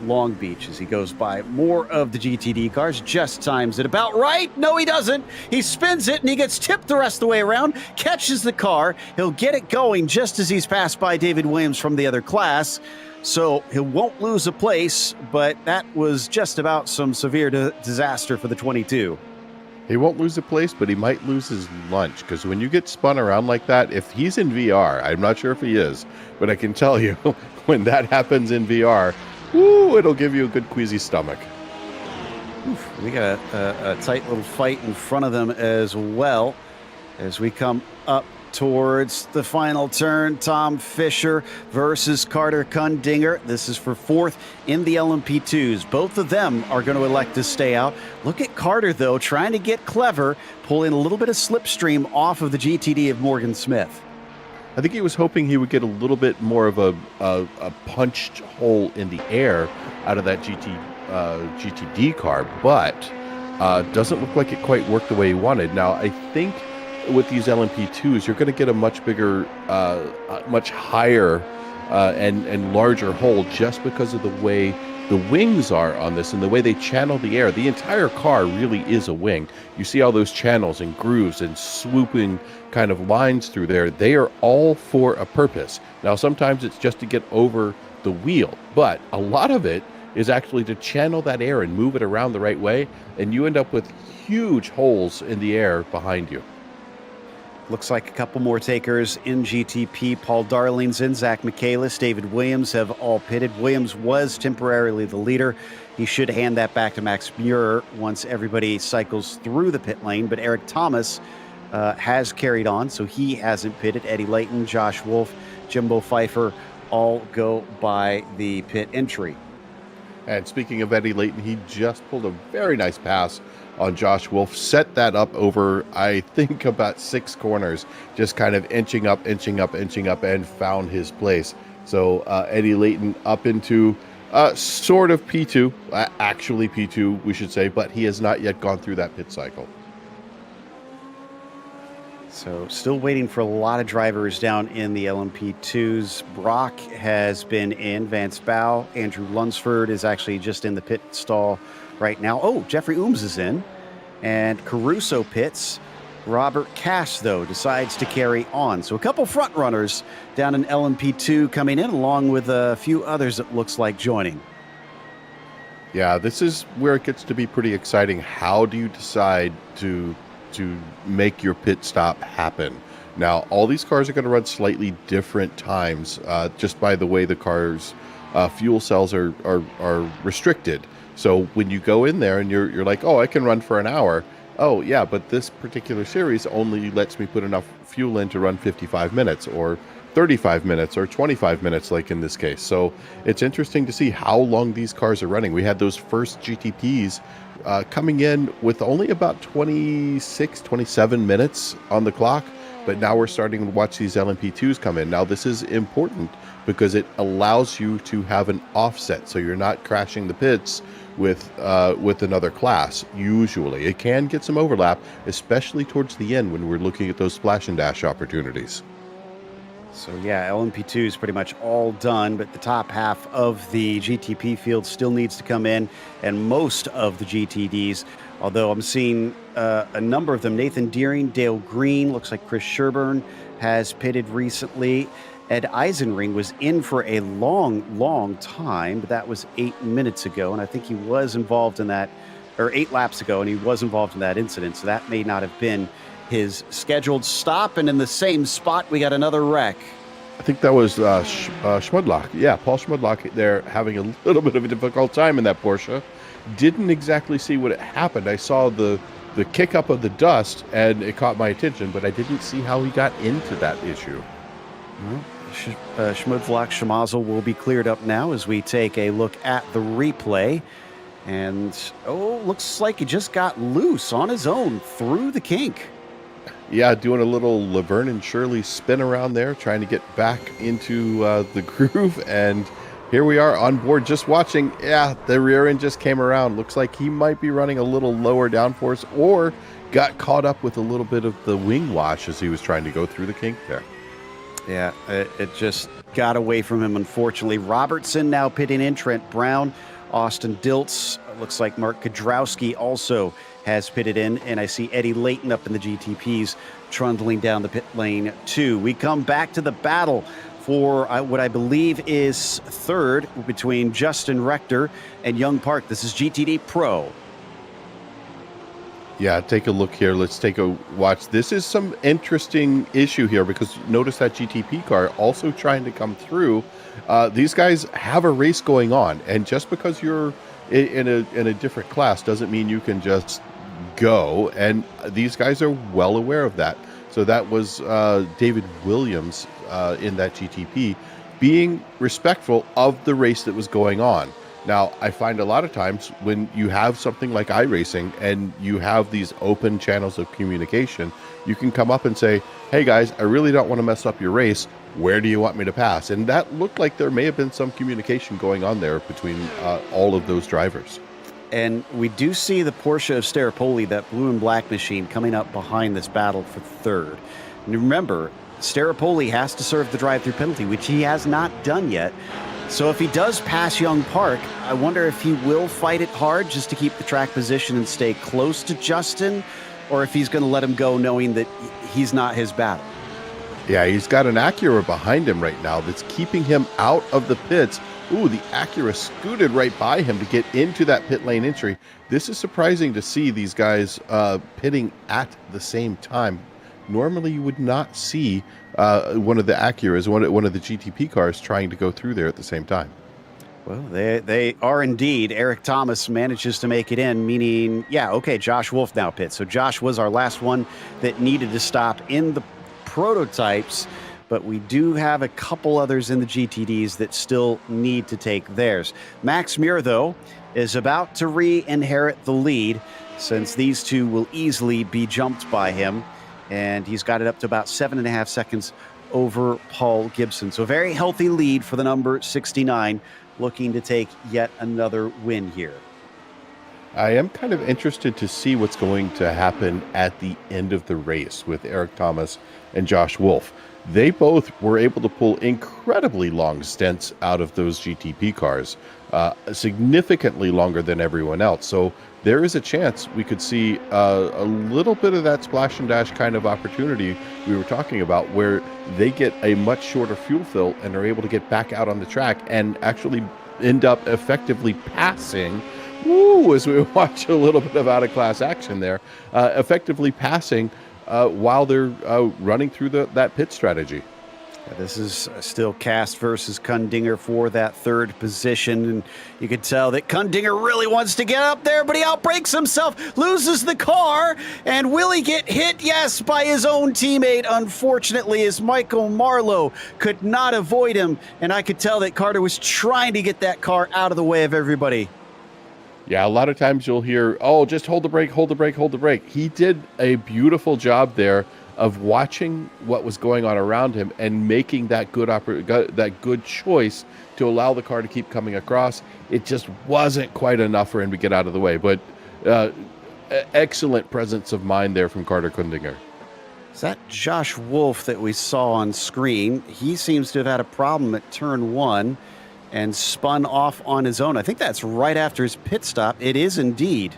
Long Beach as he goes by more of the GTD cars, just times it about right. No, he doesn't. He spins it and he gets tipped the rest of the way around, catches the car. He'll get it going just as he's passed by David Williams from the other class. So he won't lose a place, but that was just about some severe disaster for the 22. He won't lose a place, but he might lose his lunch, because when you get spun around like that, if he's in VR, I'm not sure if he is, but I can tell you, when that happens in VR, woo, it'll give you a good queasy stomach. Oof, we got a tight little fight in front of them as well as we come up towards the final turn. Tom Fisher versus Carter Kundinger. This is for 4th in the LMP2s. Both of them are going to elect to stay out. Look at Carter, though, trying to get clever, pulling a little bit of slipstream off of the GTD of Morgan Smith. I think he was hoping he would get a little bit more of a punched hole in the air out of that GTD car, but doesn't look like it quite worked the way he wanted. Now, I think with these LMP2s, you're going to get a much bigger, much higher and larger hole just because of the way the wings are on this and the way they channel the air. The entire car really is a wing. You see all those channels and grooves and swooping kind of lines through there. They are all for a purpose. Now, sometimes it's just to get over the wheel, but a lot of it is actually to channel that air and move it around the right way, and you end up with huge holes in the air behind you. Looks like a couple more takers in GTP. Paul Darling's in, Zach Michaelis, David Williams have all pitted. Williams was temporarily the leader. He should hand that back to Max Muir once everybody cycles through the pit lane, but Eric Thomas has carried on, so he hasn't pitted. Eddie Layton, Josh Wolf, Jimbo Pfeiffer all go by the pit entry. And speaking of Eddie Layton, he just pulled a very nice pass on Josh Wolf, set that up over, I think, about 6 corners, just kind of inching up, and found his place. So Eddie Layton up into sort of P2, actually P2, we should say, but he has not yet gone through that pit cycle. So still waiting for a lot of drivers down in the LMP2s. Brock has been in, Vance Bow, Andrew Lunsford is actually just in the pit stall right now. Oh, Jeffrey Ooms is in, and Caruso pits. Robert Cash, though, decides to carry on. So a couple front runners down in LMP2 coming in, along with a few others it looks like joining. Yeah, this is where it gets to be pretty exciting. How do you decide to make your pit stop happen? Now, all these cars are going to run slightly different times, just by the way the cars' fuel cells are restricted. So when you go in there and you're like, oh, I can run for an hour. Oh, yeah, but this particular series only lets me put enough fuel in to run 55 minutes or 35 minutes or 25 minutes, like in this case. So it's interesting to see how long these cars are running. We had those first GTPs coming in with only about 26, 27 minutes on the clock, but now we're starting to watch these LMP2s come in. Now, this is important because it allows you to have an offset, so you're not crashing the pits with another class. Usually it can get some overlap, especially towards the end when we're looking at those splash and dash opportunities. So yeah, LMP2 is pretty much all done, but the top half of the GTP field still needs to come in, and most of the GTDs, although I'm seeing a number of them. Nathan Deering, Dale Green, looks like Chris Sherburne has pitted recently. Ed Eisenring was in for a long time, but that was 8 minutes ago, and I think he was involved in that, or 8 laps ago, and he was involved in that incident, so that may not have been his scheduled stop. And in the same spot, we got another wreck. I think that was Schmudlock. Yeah, Paul Schmudlock there having a little bit of a difficult time in that Porsche. Didn't exactly see what happened. I saw the kick up of the dust, and it caught my attention, but I didn't see how he got into that issue. Schmudlock Schmazel will be cleared up now as we take a look at the replay. And, looks like he just got loose on his own through the kink. Yeah, doing a little Laverne and Shirley spin around there, trying to get back into the groove. And here we are on board just watching. Yeah, the rear end just came around. Looks like he might be running a little lower downforce or got caught up with a little bit of the wing wash as he was trying to go through the kink there. Yeah, it just got away from him, unfortunately. Robertson now pitting in, Trent Brown, Austin Diltz. Looks like Mark Kudrowski also has pitted in, and I see Eddie Layton up in the GTPs trundling down the pit lane too. We come back to the battle for what I believe is third between Justin Rector and Young Park. This is GTD Pro. Yeah, take a look here. Let's take a watch. This is some interesting issue here because notice that GTP car also trying to come through. These guys have a race going on, and just because you're in a different class doesn't mean you can just go. And these guys are well aware of that. So that was David Williams in that GTP being respectful of the race that was going on. Now, I find a lot of times when you have something like iRacing and you have these open channels of communication, you can come up and say, hey guys, I really don't want to mess up your race. Where do you want me to pass? And that looked like there may have been some communication going on there between all of those drivers. And we do see the Porsche of Staropoli, that blue and black machine, coming up behind this battle for third. And remember, Staropoli has to serve the drive-through penalty, which he has not done yet. So if he does pass Young Park, I wonder if he will fight it hard just to keep the track position and stay close to Justin, or if he's going to let him go knowing that he's not his battle. Yeah, he's got an Acura behind him right now that's keeping him out of the pits. Ooh, the Acura scooted right by him to get into that pit lane entry. This is surprising to see these guys pitting at the same time. Normally you would not see one of the Acuras, one of the GTP cars trying to go through there at the same time. Well, they are indeed. Eric Thomas manages to make it in, meaning, yeah, okay, Josh Wolf now pits. So Josh was our last one that needed to stop in the prototypes, but we do have a couple others in the GTDs that still need to take theirs. Max Muir, though, is about to re-inherit the lead since these two will easily be jumped by him. And he's got it up to about 7.5 seconds over Paul Gibson. So a very healthy lead for the number 69, looking to take yet another win here. I am kind of interested to see what's going to happen at the end of the race with Eric Thomas and Josh Wolf. They both were able to pull incredibly long stints out of those GTP cars, significantly longer than everyone else. So there is a chance we could see a little bit of that splash and dash kind of opportunity we were talking about, where they get a much shorter fuel fill and are able to get back out on the track and actually end up effectively passing. Woo, as we watch a little bit of out-of-class action there, effectively passing while they're running through that pit strategy. This is still Cast versus Kundinger for that third position. And you can tell that Kundinger really wants to get up there, but he outbrakes himself, loses the car. And will he get hit? Yes, by his own teammate, unfortunately, as Michael Marlowe could not avoid him. And I could tell that Carter was trying to get that car out of the way of everybody. Yeah, a lot of times you'll hear, oh, just hold the brake, hold the brake, hold the brake. He did a beautiful job there of watching what was going on around him and making that good choice to allow the car to keep coming across. It just wasn't quite enough for him to get out of the way, but excellent presence of mind there from Carter Kundinger. Is that Josh Wolf that we saw on screen? He seems to have had a problem at turn one and spun off on his own. I think that's right after his pit stop. It is indeed.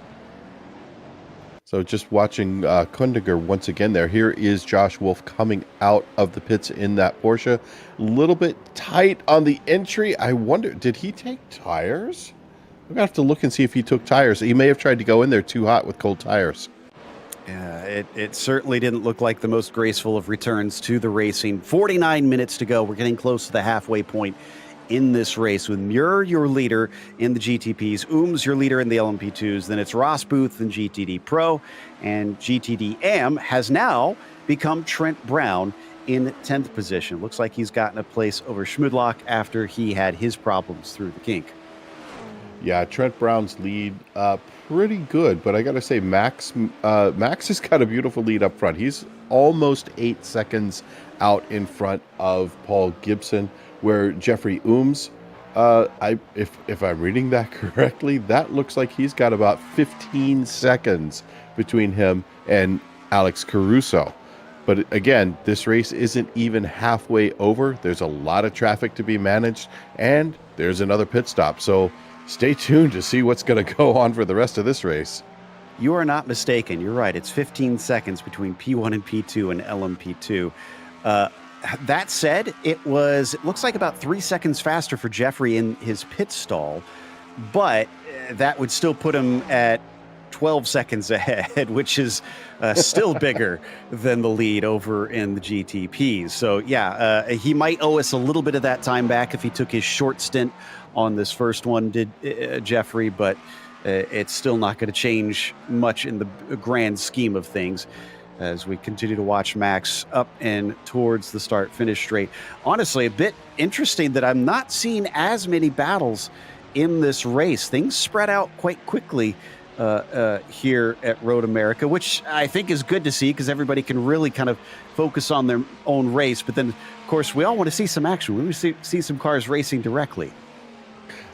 So just watching Kundinger once again there. Here is Josh Wolf coming out of the pits in that Porsche. A little bit tight on the entry. I wonder, did he take tires? We're going to have to look and see if he took tires. He may have tried to go in there too hot with cold tires. Yeah, it certainly didn't look like the most graceful of returns to the racing. 49 minutes to go. We're getting close to the halfway point in this race with Muir, your leader in the GTPs, Ooms, your leader in the LMP2s, then it's Ross Booth in GTD Pro, and GTD AM has now become Trent Brown in 10th position. Looks like he's gotten a place over Schmudlock after he had his problems through the kink. Yeah, Trent Brown's lead pretty good, but I got to say Max has got a beautiful lead up front. He's almost 8 seconds out in front of Paul Gibson, where Jeffrey Ooms, if I'm reading that correctly, that looks like he's got about 15 seconds between him and Alex Caruso. But again, this race isn't even halfway over. There's a lot of traffic to be managed, and there's another pit stop. So stay tuned to see what's going to go on for the rest of this race. You are not mistaken. You're right. It's 15 seconds between P1 and P2 and LMP2. That said, it looks like about 3 seconds faster for Jeffrey in his pit stall, but that would still put him at 12 seconds ahead, which is still bigger than the lead over in the GTPs. So yeah, he might owe us a little bit of that time back if he took his short stint on this first one, did Jeffrey, but it's still not going to change much in the grand scheme of things as we continue to watch Max up and towards the start-finish straight. Honestly, a bit interesting that I'm not seeing as many battles in this race. Things spread out quite quickly here at Road America, which I think is good to see because everybody can really kind of focus on their own race. But then, of course, we all want to see some action. We want to see some cars racing directly.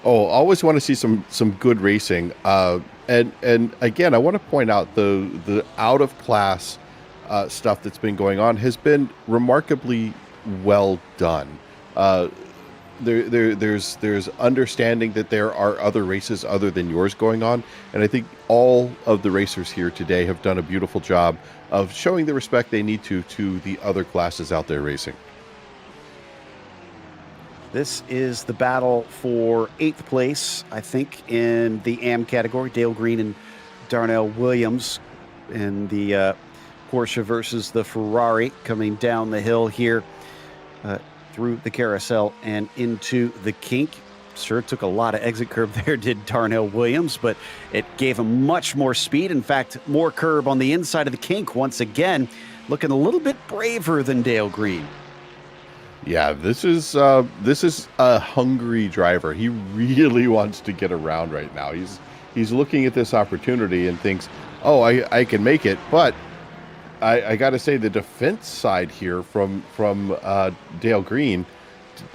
Oh, always want to see some good racing. And again, I want to point out the out of class stuff that's been going on has been remarkably well done. There's understanding that there are other races other than yours going on, and I think all of the racers here today have done a beautiful job of showing the respect they need to the other classes out there racing. This is the battle for 8th place, I think, in the AM category. Dale Green and Darnell Williams in the Porsche versus the Ferrari, coming down the hill here through the carousel and into the kink. Sure took a lot of exit curb there, did Darnell Williams, but it gave him much more speed. In fact, more curb on the inside of the kink once again, looking a little bit braver than Dale Green. Yeah, this is a hungry driver. He really wants to get around right now. He's looking at this opportunity and thinks, oh, I can make it. But I got to say the defense side here from Dale Green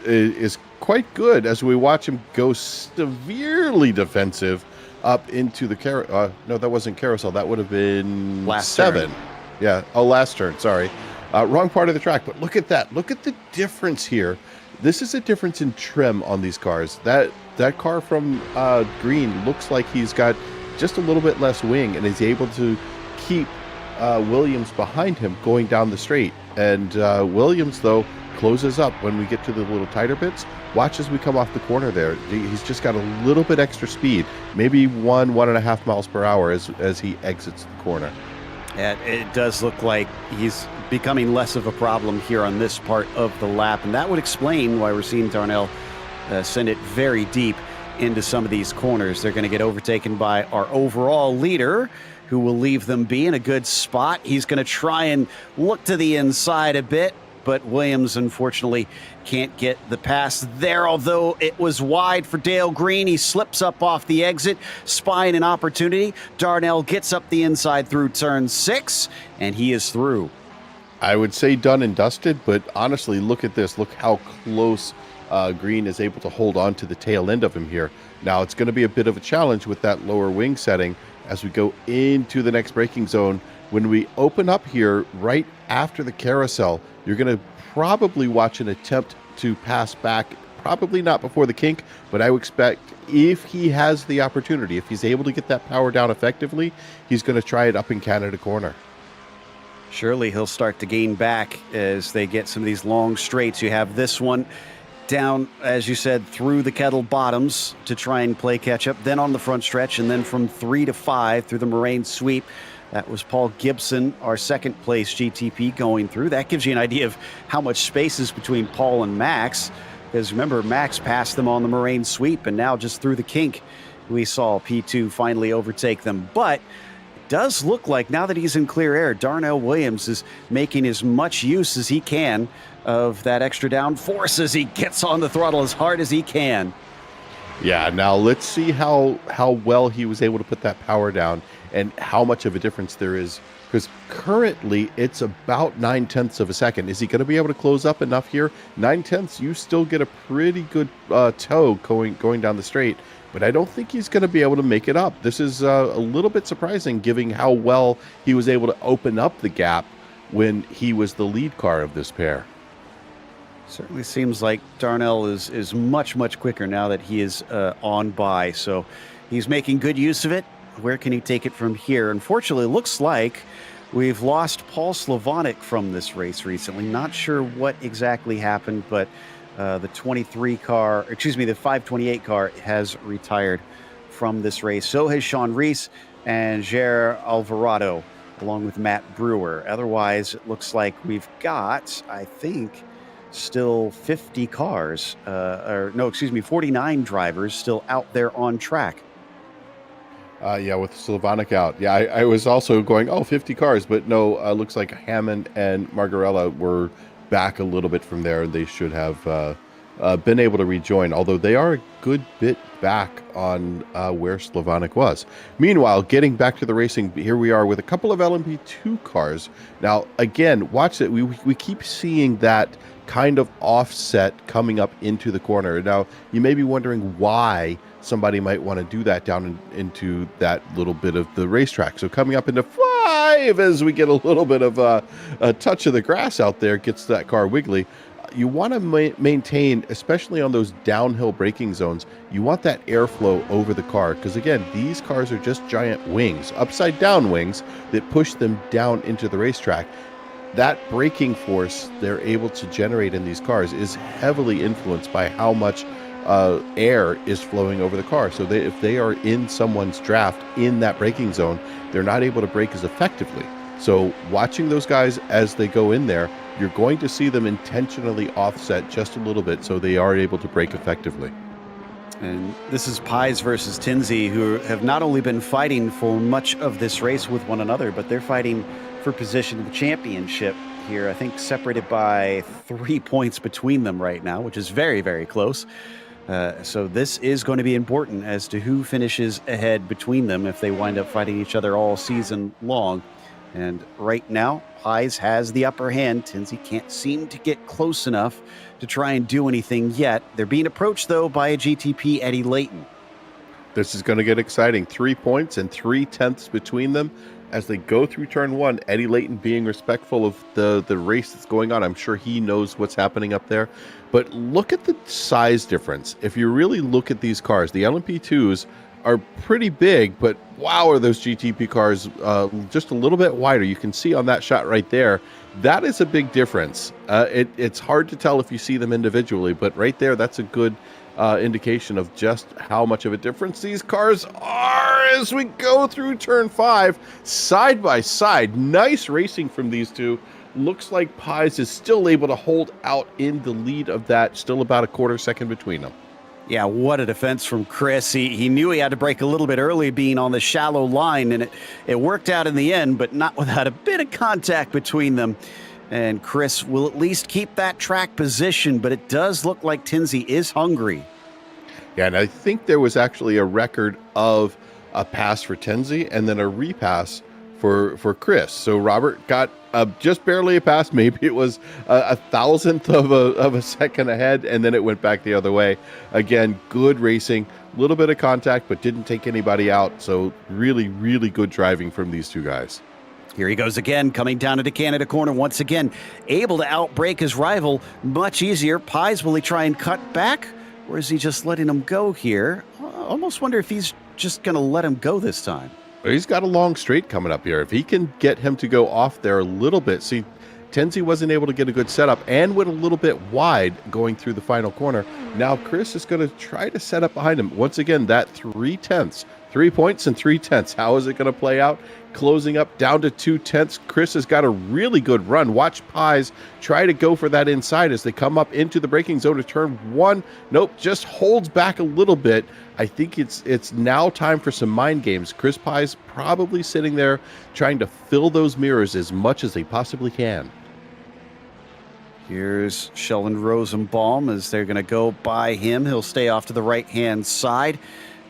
is quite good as we watch him go severely defensive up into the no, that wasn't carousel. That would have been last 7. Turn. Yeah. Oh, last turn. Sorry. Wrong part of the track, but look at that. Look at the difference here. This is a difference in trim on these cars. That car from Green looks like he's got just a little bit less wing and is able to keep Williams behind him going down the straight. And Williams, though, closes up when we get to the little tighter bits. Watch as we come off the corner there. He's just got a little bit extra speed, maybe 1.5 miles per hour as he exits the corner. And it does look like he's becoming less of a problem here on this part of the lap. And that would explain why we're seeing Darnell send it very deep into some of these corners. They're going to get overtaken by our overall leader, who will leave them be in a good spot. He's going to try and look to the inside a bit, but Williams, unfortunately, can't get the pass there, although it was wide for Dale Green. He slips up off the exit, spying an opportunity. Darnell gets up the inside through turn 6, and he is through. I would say done and dusted, but honestly, look at this. Look how close Green is able to hold on to the tail end of him here. Now, it's going to be a bit of a challenge with that lower wing setting as we go into the next braking zone. When we open up here right after the carousel, you're going to probably watch an attempt to pass back, probably not before the kink, but I would expect if he has the opportunity, if he's able to get that power down effectively, he's going to try it up in Canada corner. Surely he'll start to gain back as they get some of these long straights. You have this one down, as you said, through the kettle bottoms to try and play catch up, then on the front stretch, and then from 3 to 5 through the moraine sweep That was Paul Gibson, our second place GTP going through. That gives you an idea of how much space is between Paul and Max. Because remember, Max passed them on the Moraine sweep, and now just through the kink, we saw P2 finally overtake them. But it does look like now that he's in clear air, Darnell Williams is making as much use as he can of that extra downforce as he gets on the throttle as hard as he can. Yeah, now let's see how well he was able to put that power down and how much of a difference there is. Because currently it's about 9/10 of a second. Is he going to be able to close up enough here? 9/10, you still get a pretty good tow going down the straight, but I don't think he's going to be able to make it up. This is a little bit surprising, given how well he was able to open up the gap when he was the lead car of this pair. Certainly seems like Darnell is much, much quicker now that he is on by. So he's making good use of it. Where can he take it from here? Unfortunately, it looks like we've lost Paul Slavonic from this race recently. Not sure what exactly happened, but the 528 car has retired from this race. So has Sean Reese and Jair Alvarado, along with Matt Brewer. Otherwise, it looks like we've got, I think, still 50 cars, 49 drivers still out there on track. Yeah, with Slavonic out. Yeah, I was also going, 50 cars, but no, looks like Hammond and Margarella were back a little bit from there. They should have been able to rejoin, although they are a good bit back on where Slavonic was. Meanwhile, getting back to the racing, here we are with a couple of LMP2 cars. Now, again, watch it. We keep seeing that kind of offset coming up into the corner. Now, you may be wondering why somebody might want to do that down into that little bit of the racetrack. So coming up into 5, as we get a little bit of a touch of the grass out there, gets that car wiggly. You want to maintain, especially on those downhill braking zones, you want that airflow over the car. Because again, these cars are just giant wings, upside down wings that push them down into the racetrack. That braking force they're able to generate in these cars is heavily influenced by how much air is flowing over the car. So if they are in someone's draft in that braking zone, they're not able to brake as effectively. So watching those guys as they go in there, you're going to see them intentionally offset just a little bit so they are able to brake effectively. And this is Pies versus Tinsey, who have not only been fighting for much of this race with one another, but they're fighting for position in the championship here. I think separated by 3 points between them right now, which is very, very close. So this is going to be important as to who finishes ahead between them if they wind up fighting each other all season long. And right now, Pies has the upper hand. Tinsey can't seem to get close enough to try and do anything yet. They're being approached, though, by a GTP Eddie Layton. This is going to get exciting. 3 points and 3/10 between them as they go through turn 1. Eddie Layton being respectful of the race that's going on. I'm sure he knows what's happening up there. But look at the size difference. If you really look at these cars, the LMP2s are pretty big, but wow, are those GTP cars just a little bit wider. You can see on that shot right there, that is a big difference. It's hard to tell if you see them individually, but right there, that's a good indication of just how much of a difference these cars are as we go through turn 5, side by side. Nice racing from these two. Looks like Pies is still able to hold out in the lead of that, still about a quarter second between them. Yeah, what a defense from Chris. He knew he had to brake a little bit early being on the shallow line, and it worked out in the end, but not without a bit of contact between them. And Chris will at least keep that track position, but it does look like Tinsey is hungry. Yeah, and I think there was actually a record of a pass for Tinsey and then a repass for Chris. So Robert got just barely a pass. Maybe it was a thousandth of a second ahead, and then it went back the other way. Again, good racing, a little bit of contact, but didn't take anybody out. So really, really good driving from these two guys. Here he goes again, coming down into Canada corner once again, able to outbrake his rival much easier. Pies, will he try and cut back, or is he just letting him go here? I almost wonder if he's just going to let him go this time. He's got a long straight coming up here. If he can get him to go off there a little bit. See, Tinsey wasn't able to get a good setup and went a little bit wide going through the final corner. Now Chris is going to try to set up behind him. Once again, that 3/10 3 points and 3/10. How is it going to play out? Closing up down to 2/10. Chris has got a really good run. Watch Pies try to go for that inside as they come up into the braking zone to turn 1. Nope, just holds back a little bit. I think it's now time for some mind games. Chris Pies probably sitting there trying to fill those mirrors as much as they possibly can. Here's Sheldon Rosenbaum as they're going to go by him. He'll stay off to the right-hand side.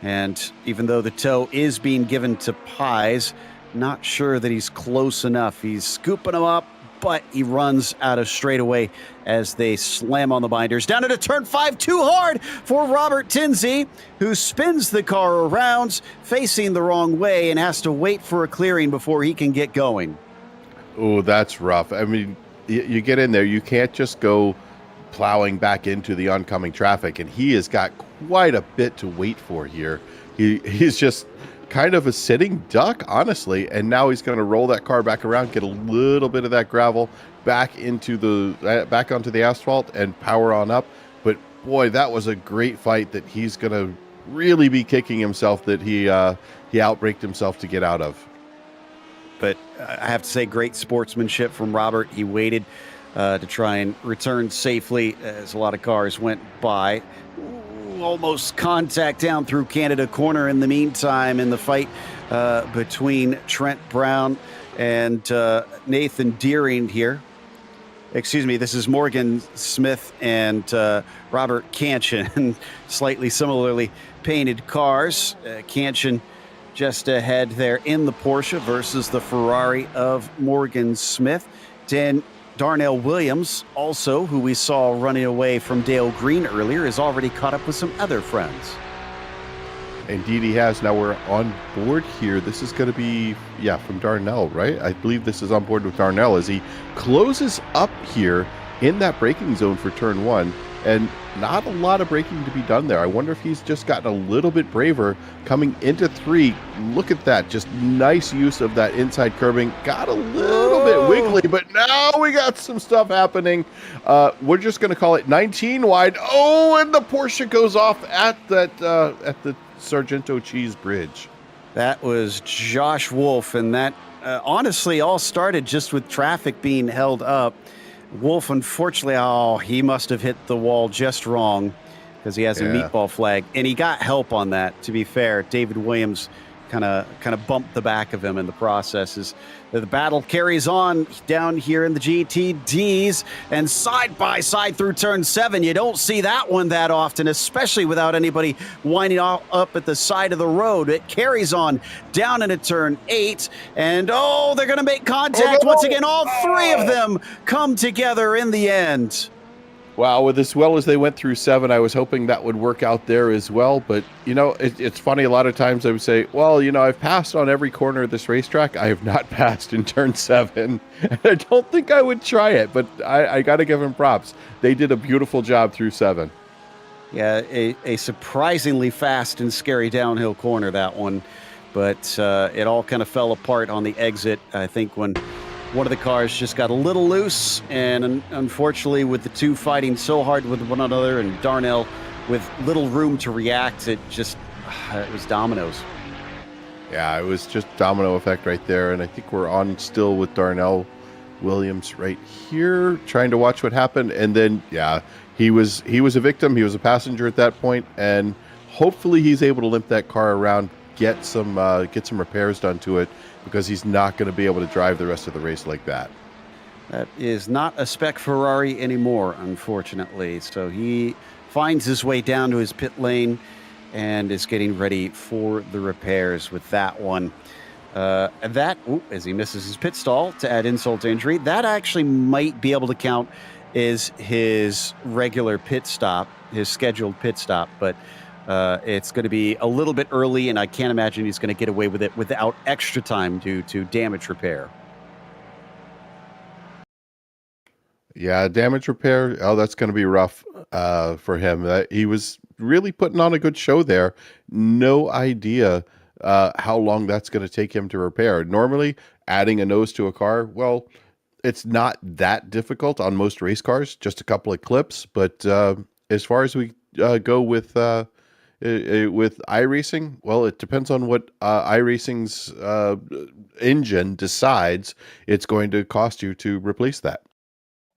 And even though the tow is being given to Pies, not sure that he's close enough. He's scooping him up, but he runs out of straightaway as they slam on the binders. Down into turn 5, too hard for Robert Tinsey, who spins the car around, facing the wrong way, and has to wait for a clearing before he can get going. Oh, that's rough. I mean, you get in there, you can't just go plowing back into the oncoming traffic, and he has got quite a bit to wait for here. He's just kind of a sitting duck, honestly, and now he's going to roll that car back around, get a little bit of that gravel back onto the asphalt, and power on up. But boy, that was a great fight that he's going to really be kicking himself that he outbraked himself to get out of. But I have to say, great sportsmanship from Robert. He waited to try and return safely as a lot of cars went by. Almost contact down through Canada corner in the meantime in the fight between Trent Brown and Nathan Deering here. Excuse me, this is Morgan Smith and Robert Canchin, slightly similarly painted cars. Canchin just ahead there in the Porsche versus the Ferrari of Morgan Smith. Darnell Williams, also, who we saw running away from Dale Green earlier, is already caught up with some other friends. Indeed he has. Now we're on board here. This is going to be, from Darnell, right? I believe this is on board with Darnell as he closes up here in that braking zone for turn 1. And not a lot of braking to be done there. I wonder if he's just gotten a little bit braver coming into 3. Look at that. Just nice use of that inside curbing. Got a little bit wiggly, but now we got some stuff happening. We're just going to call it 19 wide. Oh, and the Porsche goes off at the Sargento Cheese Bridge. That was Josh Wolf, and that honestly all started just with traffic being held up. Wolf, unfortunately, he must have hit the wall just wrong because he has a meatball flag, and he got help on that, to be fair. David Williams kind of bumped the back of him in the process. The battle carries on down here in the GTDs, and side by side through turn 7. You don't see that one that often, especially without anybody winding up at the side of the road. It carries on down into turn 8, and they're going to make contact once again. All 3 of them come together in the end. Wow, with as well as they went through 7, I was hoping that would work out there as well. But, it's funny. A lot of times I would say, well, I've passed on every corner of this racetrack. I have not passed in turn 7. And I don't think I would try it, but I got to give them props. They did a beautiful job through 7. Yeah, a surprisingly fast and scary downhill corner, that one. But it all kind of fell apart on the exit, I think, when one of the cars just got a little loose, and unfortunately, with the 2 fighting so hard with one another, and Darnell with little room to react, it was dominoes. Yeah, it was just domino effect right there, and I think we're on still with Darnell Williams right here, trying to watch what happened, and then he was a victim. He was a passenger at that point, and hopefully he's able to limp that car around, get some repairs done to it, because he's not going to be able to drive the rest of the race like that. That is not a spec Ferrari anymore, unfortunately. So he finds his way down to his pit lane and is getting ready for the repairs with that one. As he misses his pit stall to add insult to injury, that actually might be able to count as his regular pit stop, his scheduled pit stop, but it's going to be a little bit early, and I can't imagine he's going to get away with it without extra time due to damage repair. Yeah, damage repair. Oh, that's going to be rough for him. He was really putting on a good show there. No idea how long that's going to take him to repair. Normally, adding a nose to a car, well, it's not that difficult on most race cars, just a couple of clips. But as far as we go with With iRacing, well, it depends on what iRacing's engine decides it's going to cost you to replace that.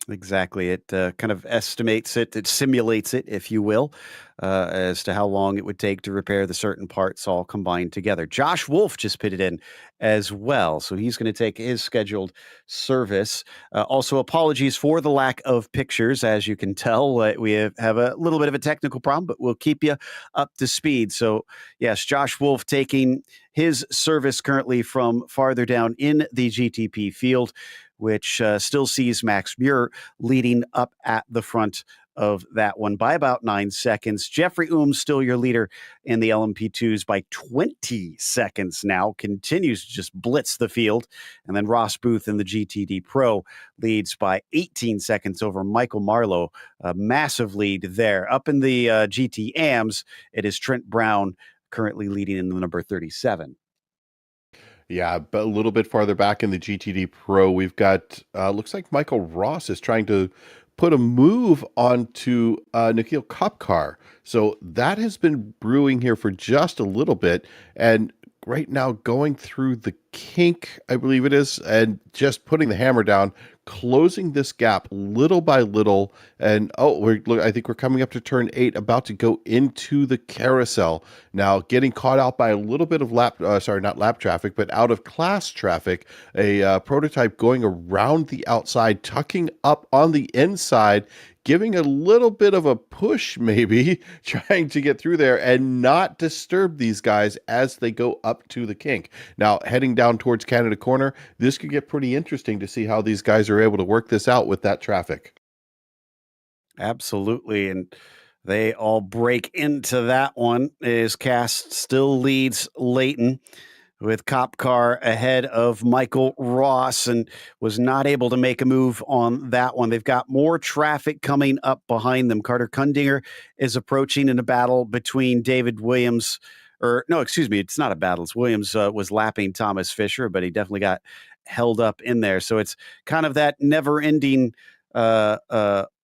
Exactly. It kind of estimates it simulates it, if you will, as to how long it would take to repair the certain parts all combined together. Josh Wolf just pitted in as well. So he's going to take his scheduled service. Also, apologies for the lack of pictures. As you can tell, we have a little bit of a technical problem, but we'll keep you up to speed. So, yes, Josh Wolf taking his service currently from farther down in the GTP field, which still sees Max Muir leading up at the front of that one by about 9 seconds. Jeffrey Ooms still your leader in the LMP2s by 20 seconds now, continues to just blitz the field. And then Ross Booth in the GTD Pro leads by 18 seconds over Michael Marlowe. A massive lead there. Up in the GT AMs, it is Trent Brown currently leading in the number 37. Yeah, but a little bit farther back in the GTD Pro, we've got looks like Michael Ross is trying to put a move onto Nikhil Kapkar. So that has been brewing here for just a little bit, and right now going through the kink, I believe it is, and just putting the hammer down, closing this gap little by little. And I think we're coming up to turn 8, about to go into the carousel now, getting caught out by a little bit of not lap traffic, but out of class traffic. A prototype going around the outside, tucking up on the inside, giving a little bit of a push, maybe trying to get through there and not disturb these guys as they go up to the kink. Now, heading down towards Canada Corner, this could get pretty interesting to see how these guys are able to work this out with that traffic. Absolutely. And they all break into that one as Cast still leads Leighton, with Kopkar ahead of Michael Ross, and was not able to make a move on that one. They've got more traffic coming up behind them. Carter Kundinger is approaching in a battle between David Williams, it's not a battle. It's Williams was lapping Thomas Fisher, but he definitely got held up in there. So it's kind of that never-ending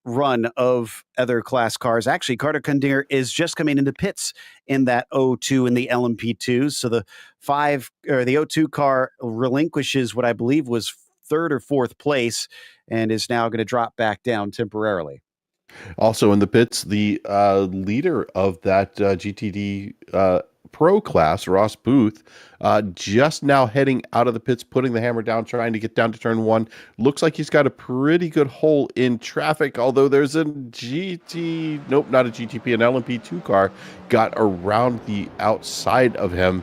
run of other class cars. Actually, Carter Kundinger is just coming into pits in that O2 in the LMP2s. So the O2 car relinquishes what I believe was 3rd or 4th place and is now going to drop back down temporarily. Also in the pits, the leader of that GTD Pro class, Ross Booth, just now heading out of the pits, putting the hammer down, trying to get down to turn 1. Looks like he's got a pretty good hole in traffic, although there's not a GTP, an LMP2 car got around the outside of him,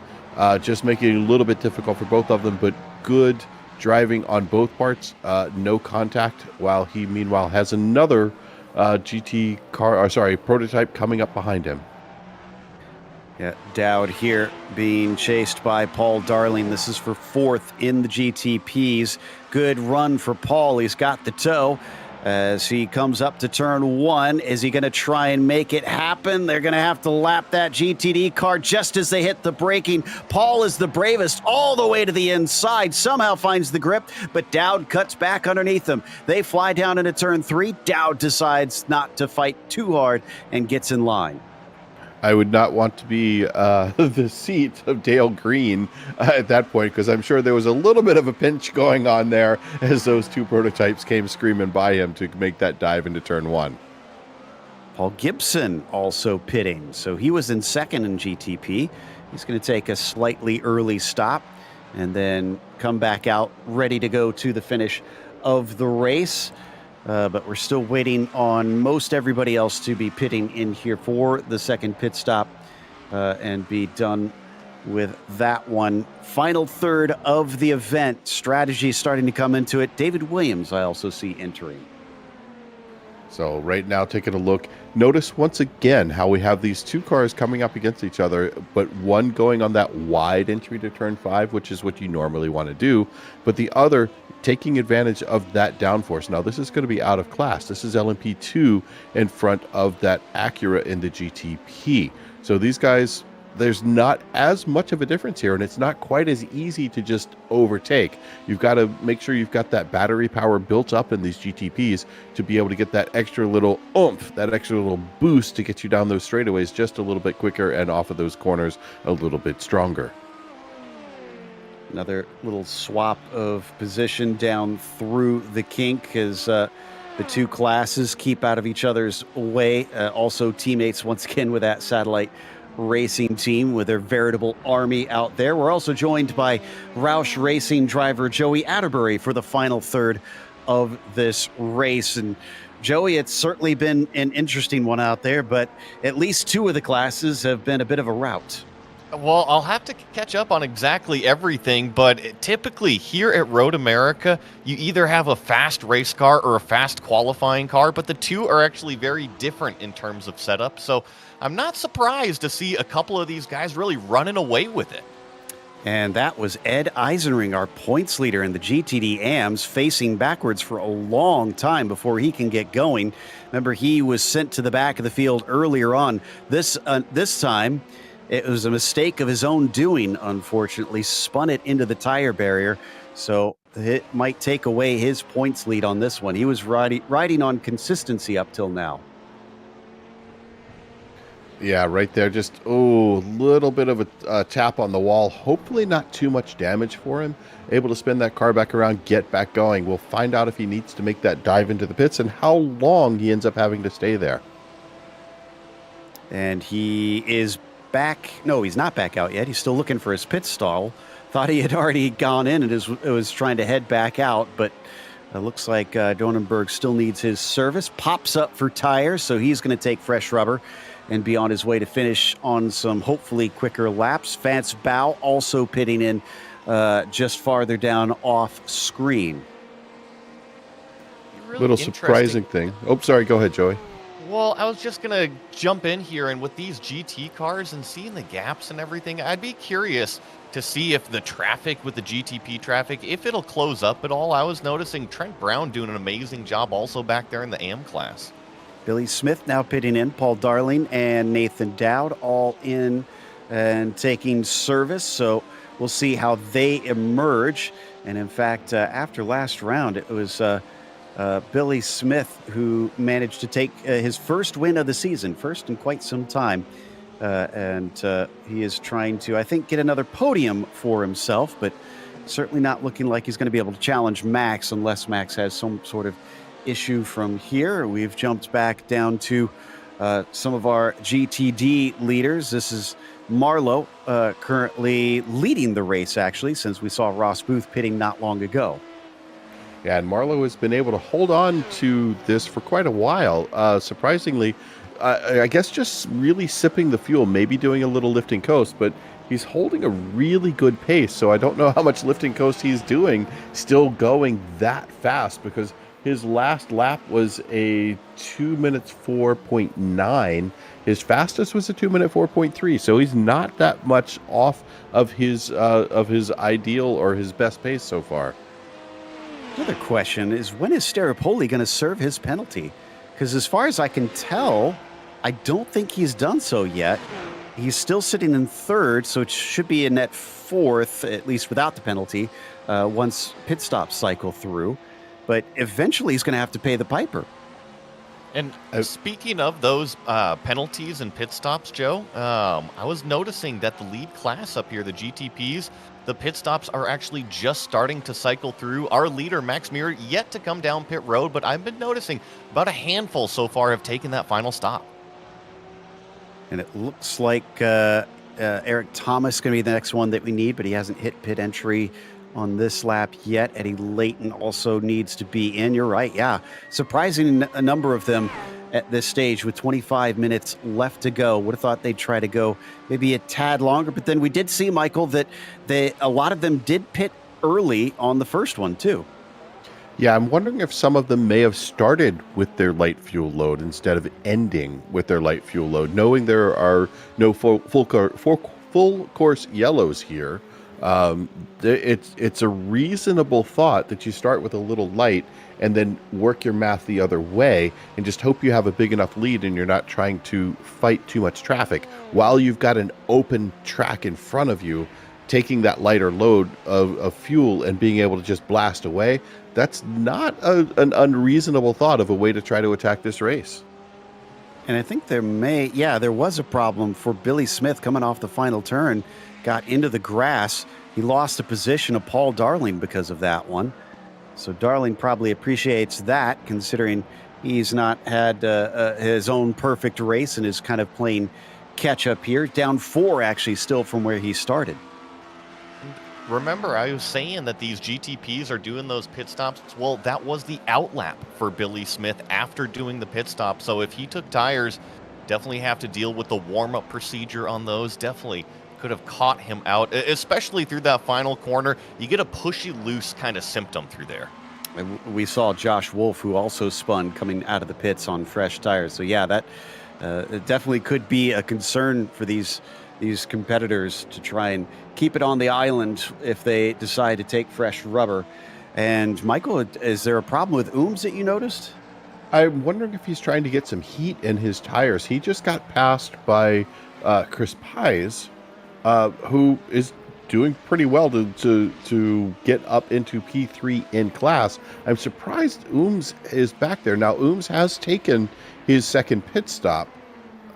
just making it a little bit difficult for both of them, but good driving on both parts. No contact, while he meanwhile has another prototype coming up behind him. Yeah, Dowd here being chased by Paul Darling. This is for 4th in the GTPs. Good run for Paul. He's got the tow as he comes up to turn 1. Is he going to try and make it happen? They're going to have to lap that GTD car just as they hit the braking. Paul is the bravest all the way to the inside. Somehow finds the grip, but Dowd cuts back underneath them. They fly down into turn 3. Dowd decides not to fight too hard and gets in line. I would not want to be the seat of Dale Green at that point, because I'm sure there was a little bit of a pinch going on there as those two prototypes came screaming by him to make that dive into turn 1. Paul Gibson also pitting. So he was in 2nd in GTP. He's going to take a slightly early stop and then come back out ready to go to the finish of the race. But we're still waiting on most everybody else to be pitting in here for the second pit stop and be done with that one. Final third of the event. Strategy starting to come into it. David Williams, I also see entering. So right now, taking a look, notice once again how we have these two cars coming up against each other, but one going on that wide entry to turn 5, which is what you normally want to do, but the other taking advantage of that downforce. Now, this is going to be out of class. This is LMP2 in front of that Acura in the GTP. So these guys there's not as much of a difference here, and it's not quite as easy to just overtake. You've got to make sure you've got that battery power built up in these GTPs to be able to get that extra little oomph, that extra little boost to get you down those straightaways just a little bit quicker and off of those corners a little bit stronger. Another little swap of position down through the kink as the two classes keep out of each other's way. Also teammates once again with that satellite racing team with their veritable army out there. We're also joined by Roush Racing driver Joey Atterbury for the final third of this race. And Joey, it's certainly been an interesting one out there, but at least two of the classes have been a bit of a rout. Well, I'll have to catch up on exactly everything, but typically here at Road America, you either have a fast race car or a fast qualifying car, but the two are actually very different in terms of setup. So I'm not surprised to see a couple of these guys really running away with it. And that was Ed Eisenring, our points leader in the GTD AMs, facing backwards for a long time before he can get going. Remember, he was sent to the back of the field earlier on. This time, it was a mistake of his own doing, unfortunately, spun it into the tire barrier. So it might take away his points lead on this one. He was riding on consistency up till now. Yeah, right there. Just, a little bit of a tap on the wall. Hopefully not too much damage for him. Able to spin that car back around, get back going. We'll find out if he needs to make that dive into the pits and how long he ends up having to stay there. And he is back. No, he's not back out yet. He's still looking for his pit stall. Thought he had already gone in and was trying to head back out, but it looks like Donenberg still needs his service. Pops up for tires, so he's going to take fresh rubber and be on his way to finish on some hopefully quicker laps. Vance Bow also pitting in just farther down off screen. Really little surprising thing. Oh, sorry. Go ahead, Joey. Well, I was just going to jump in here, and with these GT cars and seeing the gaps and everything, I'd be curious to see if the traffic with the GTP traffic, if it'll close up at all. I was noticing Trent Brown doing an amazing job also back there in the AM class. Billy Smith now pitting in, Paul Darling and Nathan Dowd all in and taking service. So we'll see how they emerge. And in fact, after last round, it was Billy Smith who managed to take his first win of the season, first in quite some time. And he is trying to, I think, get another podium for himself, but certainly not looking like he's going to be able to challenge Max unless Max has some sort of issue from here. We've jumped back down to some of our GTD leaders. This is Marlowe currently leading the race, actually, since we saw Ross Booth pitting not long ago. Yeah, and Marlowe has been able to hold on to this for quite a while. Surprisingly, I guess just really sipping the fuel, maybe doing a little lifting coast, but he's holding a really good pace. So I don't know how much lifting coast he's doing, still going that fast, because his last lap was a 2 minutes 4.9. His fastest was a 2 minute 4.3. So he's not that much off of his ideal or his best pace so far. Another question is, when is Staropoli going to serve his penalty? Because as far as I can tell, I don't think he's done so yet. He's still sitting in third, so it should be a net fourth, at least without the penalty, once pit stops cycle through. But eventually he's going to have to pay the piper. And speaking of those penalties and pit stops, Joe, I was noticing that the lead class up here, the GTPs, the pit stops are actually just starting to cycle through. Our leader, Max Muir, yet to come down pit road, but I've been noticing about a handful so far have taken that final stop. And it looks like Eric Thomas is going to be the next one that we need, but he hasn't hit pit entry on this lap yet. Eddie Layton also needs to be in. You're right, yeah. Surprising a number of them at this stage with 25 minutes left to go. Would have thought they'd try to go maybe a tad longer, but then we did see, Michael, that a lot of them did pit early on the first one too. Yeah, I'm wondering if some of them may have started with their light fuel load instead of ending with their light fuel load, knowing there are no full course yellows here. It's a reasonable thought that you start with a little light and then work your math the other way and just hope you have a big enough lead and you're not trying to fight too much traffic while you've got an open track in front of you. Taking that lighter load of fuel and being able to just blast away, that's not an unreasonable thought of a way to try to attack this race. And I think there was a problem for Billy Smith coming off the final turn, got into the grass. He lost a position of Paul Darling because of that one. So Darling probably appreciates that, considering he's not had his own perfect race and is kind of playing catch up here. Down 4, actually, still from where he started. Remember, I was saying that these GTPs are doing those pit stops. Well, that was the outlap for Billy Smith after doing the pit stop. So if he took tires, definitely have to deal with the warm-up procedure on those. Definitely could have caught him out, especially through that final corner. You get a pushy-loose kind of symptom through there. We saw Josh Wolf, who also spun coming out of the pits on fresh tires. So yeah, that it definitely could be a concern for these competitors to try and keep it on the island if they decide to take fresh rubber. And Michael, is there a problem with Ooms that you noticed? I'm wondering if he's trying to get some heat in his tires. He just got passed by Chris Pies, who is doing pretty well to get up into P3 in class. I'm surprised Ooms is back there. Now, Ooms has taken his second pit stop.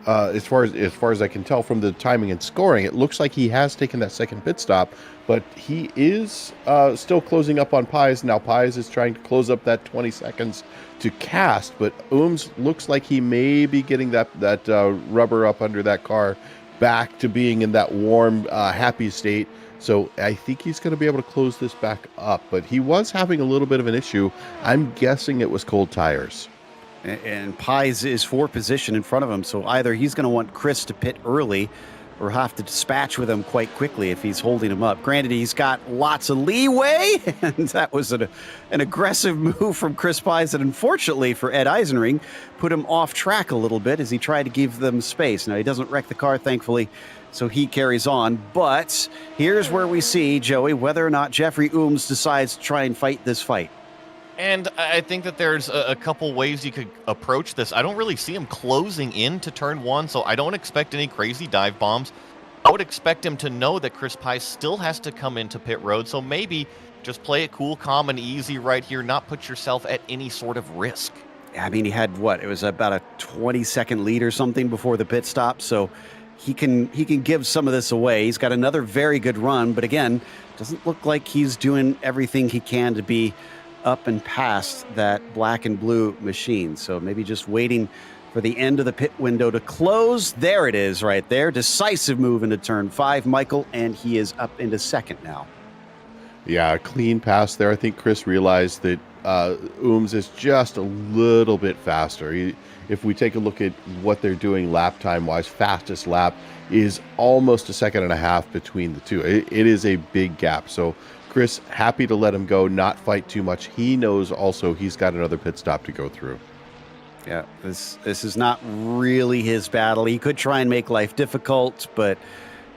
As far as I can tell from the timing and scoring, it looks like he has taken that second pit stop, but he is still closing up on Pies. Now Pies is trying to close up that 20 seconds to cast, but Ooms looks like he may be getting that rubber up under that car back to being in that warm, happy state. So I think he's going to be able to close this back up, but he was having a little bit of an issue. I'm guessing it was cold tires. And Pies is 4 position in front of him, so either he's going to want Chris to pit early or have to dispatch with him quite quickly if he's holding him up. Granted, he's got lots of leeway, and that was an aggressive move from Chris Pies that unfortunately for Ed Eisenring put him off track a little bit as he tried to give them space. Now, he doesn't wreck the car, thankfully, so he carries on. But here's where we see, Joey, whether or not Jeffrey Ooms decides to try and fight this fight. And I think that there's a couple ways you could approach this. I don't really see him closing into turn 1, so I don't expect any crazy dive bombs. I would expect him to know that Chris Pye still has to come into pit road, so maybe just play it cool, calm, and easy right here, not put yourself at any sort of risk. I mean, he had it was about a 20-second lead or something before the pit stop, so he can give some of this away. He's got another very good run, but again, doesn't look like he's doing everything he can to be up and past that black and blue machine. So maybe just waiting for the end of the pit window to close. There it is right there. Decisive move into turn 5, Michael, and he is up into second now. Yeah, clean pass there. I think Chris realized that Ooms is just a little bit faster. If we take a look at what they're doing lap time-wise, fastest lap is almost a second and a half between the two. It is a big gap. So Chris, happy to let him go, not fight too much. He knows also he's got another pit stop to go through. Yeah, this is not really his battle. He could try and make life difficult, but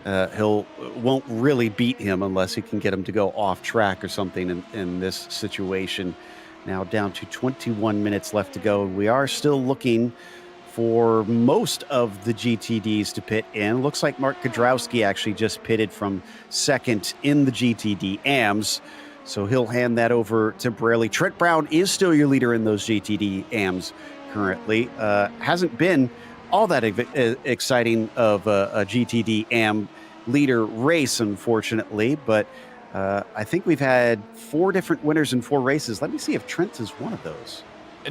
won't really beat him unless he can get him to go off track or something in this situation. Now down to 21 minutes left to go. We are still looking for most of the GTDs to pit in. Looks like Mark Kudrowski actually just pitted from second in the GTD AMs, so he'll hand that over temporarily. Trent Brown is still your leader in those GTD AMs currently. Hasn't been all that exciting of a GTD AM leader race, unfortunately, but I think we've had 4 different winners in 4 races. Let me see if Trent is one of those.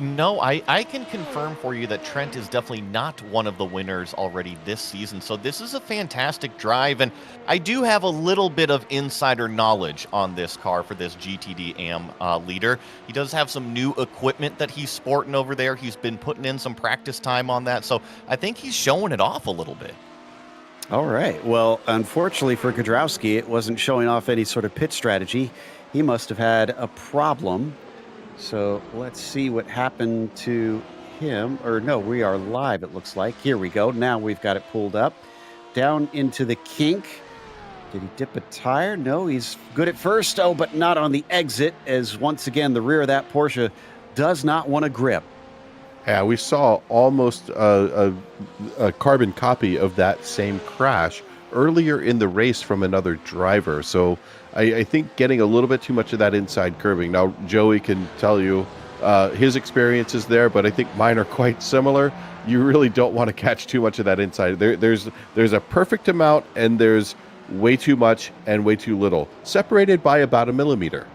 No, I can confirm for you that Trent is definitely not one of the winners already this season. So this is a fantastic drive, and I do have a little bit of insider knowledge on this car for this GTD AM leader. He does have some new equipment that he's sporting over there. He's been putting in some practice time on that, so I think he's showing it off a little bit. All right. Well, unfortunately for Kudrowski, it wasn't showing off any sort of pit strategy. He must have had a problem. So let's see what happened to him. Or no, we are live, it looks like. Here we go. Now we've got it pulled up. Down into the kink. Did he dip a tire? No, he's good at first. Oh, but not on the exit, as once again, the rear of that Porsche does not want to grip. Yeah, we saw almost a carbon copy of that same crash earlier in the race from another driver. So I think getting a little bit too much of that inside curbing. Now, Joey can tell you his experiences there, but I think mine are quite similar. You really don't want to catch too much of that inside. There's a perfect amount, and there's way too much and way too little, separated by about a millimeter.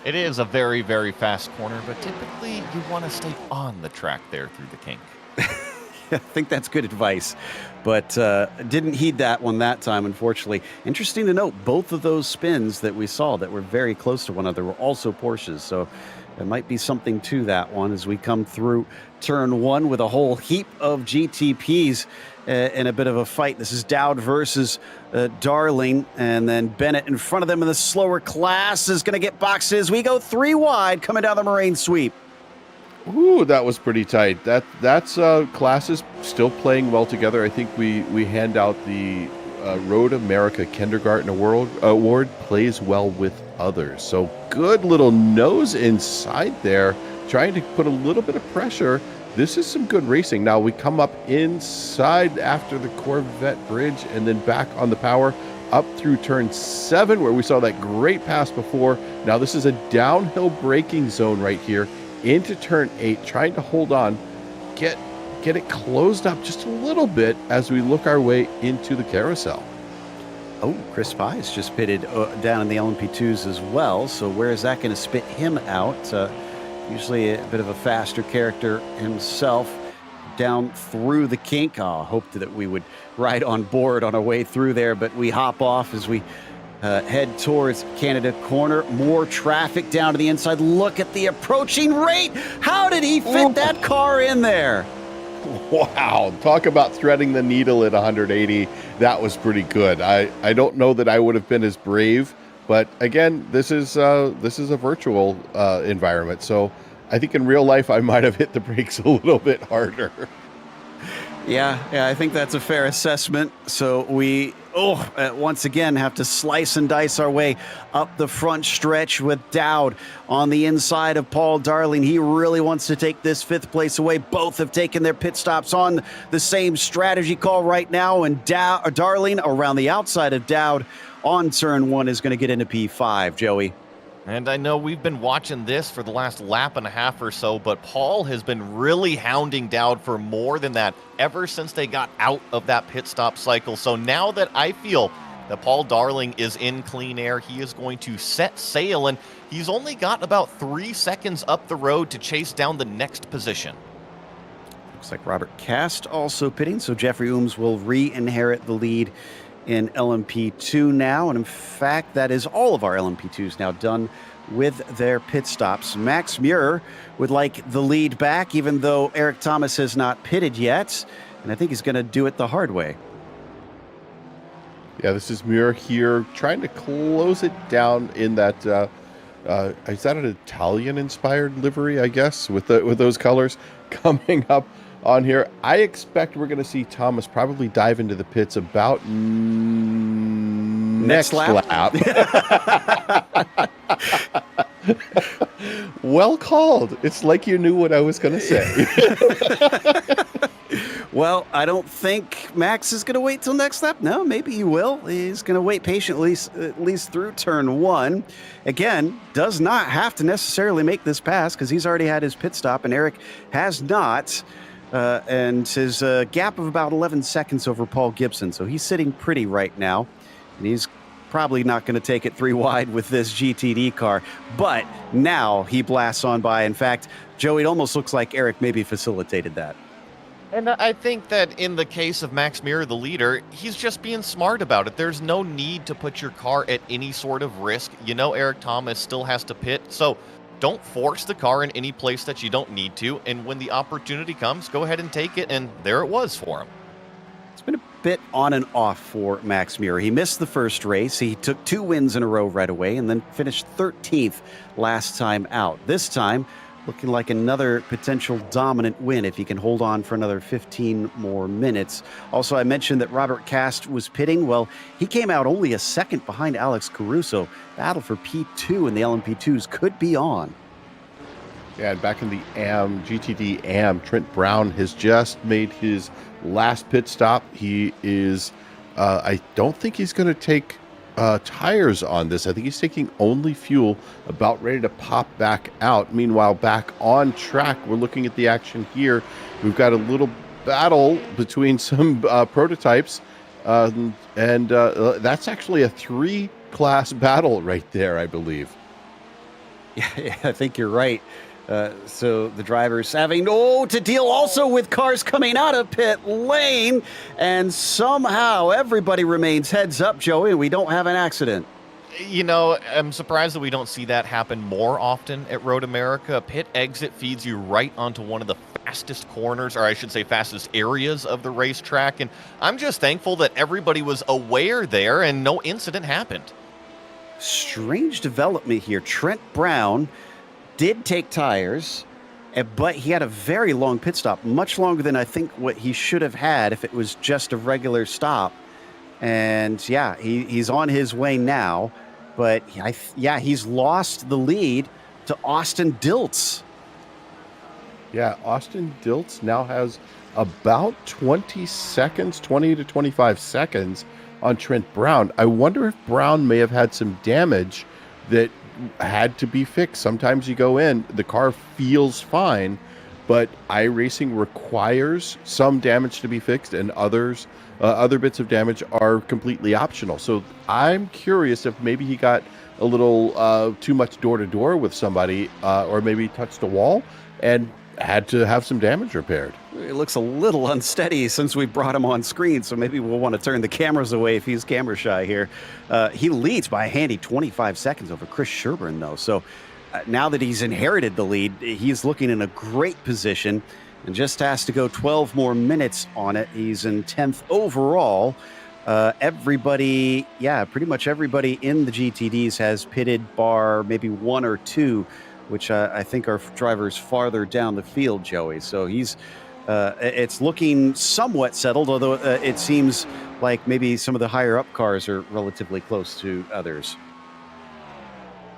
It is a very, very fast corner, but typically you want to stay on the track there through the kink. I think that's good advice, but didn't heed that one that time, unfortunately. Interesting to note, both of those spins that we saw that were very close to one another were also Porsches, so there might be something to that one as we come through turn one with a whole heap of GTPs in a bit of a fight. This is Dowd versus Darling, and then Bennett in front of them in the slower class is going to get boxes. We go 3 wide coming down the Moraine sweep. Ooh, that was pretty tight. That's classes still playing well together. I think we hand out the Road America Kindergarten Award plays well with others. So good little nose inside there, trying to put a little bit of pressure. This is some good racing. Now we come up inside after the Corvette bridge and then back on the power up through turn 7 where we saw that great pass before. Now this is a downhill braking zone right here into turn 8, trying to hold on, get it closed up just a little bit as we look our way into the carousel. Oh, Chris Pies just pitted down in the LMP2s as well. So where is that going to spit him out? Usually a bit of a faster character himself down through the kink. Hoped that we would ride on board on our way through there, but we hop off as we head towards Canada Corner. More traffic down to the inside. Look at the approaching rate. How did he fit that car in there? Wow, talk about threading the needle at 180. That was pretty good. I don't know that I would have been as brave, but again, this is a virtual environment, so I think in real life I might have hit the brakes a little bit harder. Yeah, I think that's a fair assessment. So we, once again have to slice and dice our way up the front stretch with Dowd on the inside of Paul Darling. He really wants to take this 5th place away. Both have taken their pit stops on the same strategy call right now, and Darling around the outside of Dowd on turn 1 is going to get into P5, Joey. And I know we've been watching this for the last lap and a half or so, but Paul has been really hounding Dowd for more than that ever since they got out of that pit stop cycle. So now that I feel that Paul Darling is in clean air, he is going to set sail, and he's only got about 3 seconds up the road to chase down the next position. Looks like Robert Cast also pitting, so Jeffrey Ooms will re-inherit the lead in LMP2 now, and in fact that is all of our LMP2s now done with their pit stops. Max Muir would like the lead back, even though Eric Thomas has not pitted yet, and I think he's going to do it the hard way. Yeah, this is Muir here trying to close it down in that is that an Italian-inspired livery, I guess, with those colors coming up on here. I expect we're going to see Thomas probably dive into the pits about next lap. Well called. It's like you knew what I was going to say. Well, I don't think Max is going to wait till next lap. No, maybe he will. He's going to wait patiently, at least through turn 1. Again, does not have to necessarily make this pass because he's already had his pit stop, and Eric has not. And his gap of about 11 seconds over Paul Gibson. So he's sitting pretty right now. And he's probably not going to take it 3 wide with this GTD car. But now he blasts on by. In fact, Joey, it almost looks like Eric maybe facilitated that. And I think that in the case of Max Muir, the leader, he's just being smart about it. There's no need to put your car at any sort of risk. You know Eric Thomas still has to pit. So don't force the car in any place that you don't need to, and when the opportunity comes, go ahead and take it, and there it was for him. It's been a bit on and off for Max Muir. He missed the first race. He took 2 wins in a row right away and then finished 13th last time out. This time, Looking like another potential dominant win if he can hold on for another 15 more minutes. Also, I mentioned that Robert Cast was pitting. Well, he came out only a second behind Alex Caruso. Battle for P2 and the LMP2s could be on. Yeah, and back in the GTD AM, Trent Brown has just made his last pit stop. He is, I don't think he's going to take tires on this. I think he's taking only fuel, about ready to pop back out. Meanwhile, back on track, we're looking at the action here. We've got a little battle between some prototypes, and that's actually a 3-class battle right there, I believe. Yeah, I think you're right. So the drivers having to deal also with cars coming out of pit lane, and somehow everybody remains heads up, Joey, and we don't have an accident. You know, I'm surprised that we don't see that happen more often at Road America. Pit exit feeds you right onto one of the fastest corners, or I should say fastest areas of the racetrack, and I'm just thankful that everybody was aware there and no incident happened. Strange development here. Trent Brown did take tires, but he had a very long pit stop, much longer than I think what he should have had if it was just a regular stop. And yeah, he's on his way now, but he's lost the lead to Austin Diltz. Yeah, Austin Diltz now has about 20 to 25 seconds on Trent Brown. I wonder if Brown may have had some damage that had to be fixed. Sometimes you go in, the car feels fine, but iRacing requires some damage to be fixed, and other bits of damage are completely optional. So I'm curious if maybe he got a little too much door-to-door with somebody, or maybe touched a wall and had to have some damage repaired. It looks a little unsteady since we brought him on screen, so maybe we'll want to turn the cameras away if he's camera shy here. He leads by a handy 25 seconds over Chris Sherburne, though. So now that he's inherited the lead, he's looking in a great position and just has to go 12 more minutes on it. He's in 10th overall. Everybody, pretty much everybody in the GTDs has pitted bar maybe 1 or 2, which I think are drivers farther down the field, Joey. So it's looking somewhat settled, although it seems like maybe some of the higher up cars are relatively close to others.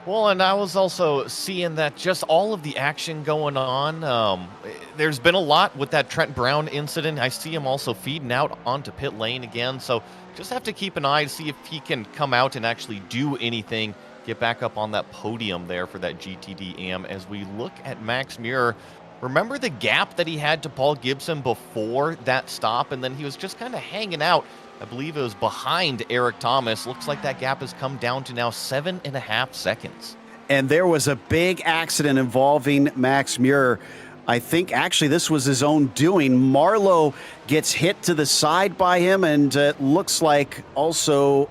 Well, and I was also seeing that just all of the action going on. There's been a lot with that Trent Brown incident. I see him also feeding out onto pit lane again. So just have to keep an eye to see if he can come out and actually do anything, get back up on that podium there for that GTD AM. As we look at Max Muir, remember the gap that he had to Paul Gibson before that stop, and then he was just kind of hanging out. I believe it was behind Eric Thomas. Looks like that gap has come down to now 7.5 seconds. And there was a big accident involving Max Muir. I think actually this was his own doing. Marlowe gets hit to the side by him, and it looks like also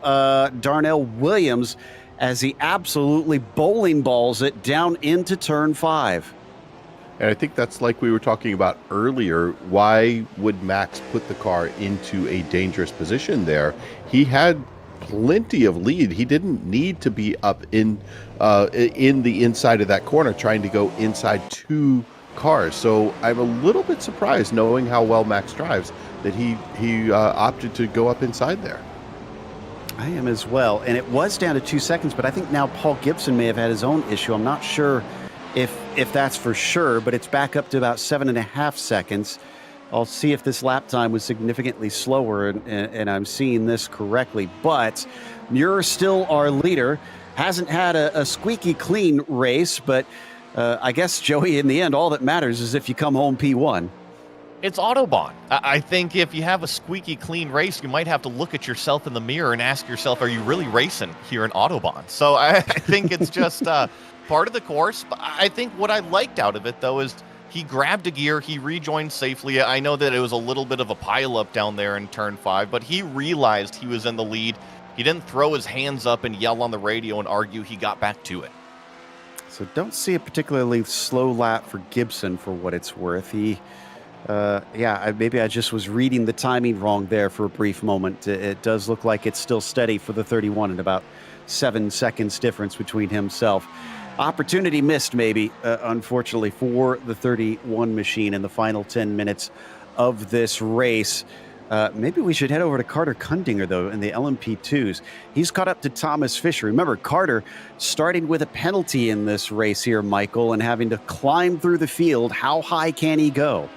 Darnell Williams as he absolutely bowling balls it down into turn 5. And I think that's like we were talking about earlier. Why would Max put the car into a dangerous position there? He had plenty of lead. He didn't need to be up in the inside of that corner trying to go inside 2 cars. So I'm a little bit surprised, knowing how well Max drives, that he opted to go up inside there. I am as well. And it was down to 2 seconds, but I think now Paul Gibson may have had his own issue. I'm not sure if that's for sure, but it's back up to about 7.5 seconds. I'll see if this lap time was significantly slower, and I'm seeing this correctly. But Muir still our leader. Hasn't had a squeaky clean race, but I guess, Joey, in the end, all that matters is if you come home P1. It's Autobahn. I think if you have a squeaky clean race, you might have to look at yourself in the mirror and ask yourself, are you really racing here in Autobahn? So I think it's just part of the course. But I think what I liked out of it, though, is he grabbed a gear, he rejoined safely. I know that it was a little bit of a pileup down there in turn 5, but he realized he was in the lead. He didn't throw his hands up and yell on the radio and argue. He got back to it. So don't see a particularly slow lap for Gibson for what it's worth. Maybe I just was reading the timing wrong there for a brief moment. It does look like it's still steady for the 31 and about 7 seconds difference between himself. Opportunity missed, maybe, unfortunately, for the 31 machine in the final 10 minutes of this race. Maybe we should head over to Carter Kundinger, though, in the LMP2s. He's caught up to Thomas Fisher. Remember, Carter starting with a penalty in this race here, Michael, and having to climb through the field. How high can he go?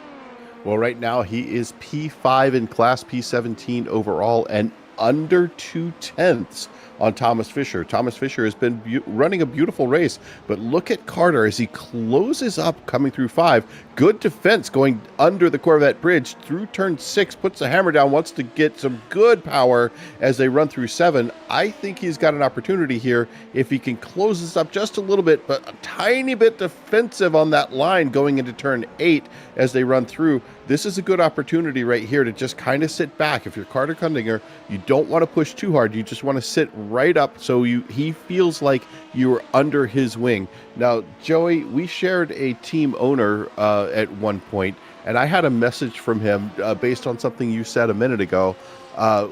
Well, right now he is P5 in class, P17 overall, and under 2/10 on Thomas Fisher. Thomas Fisher has been running a beautiful race, but look at Carter as he closes up coming through 5. Good defense going under the Corvette bridge through turn 6, puts the hammer down, wants to get some good power as they run through 7. I think he's got an opportunity here if he can close this up just a little bit, but a tiny bit defensive on that line going into turn 8 as they run through. This is a good opportunity right here to just kind of sit back. If you're Carter Kundinger, you don't want to push too hard. You just want to sit right up so he feels like you're under his wing. Now, Joey, we shared a team owner at one point, and I had a message from him based on something you said a minute ago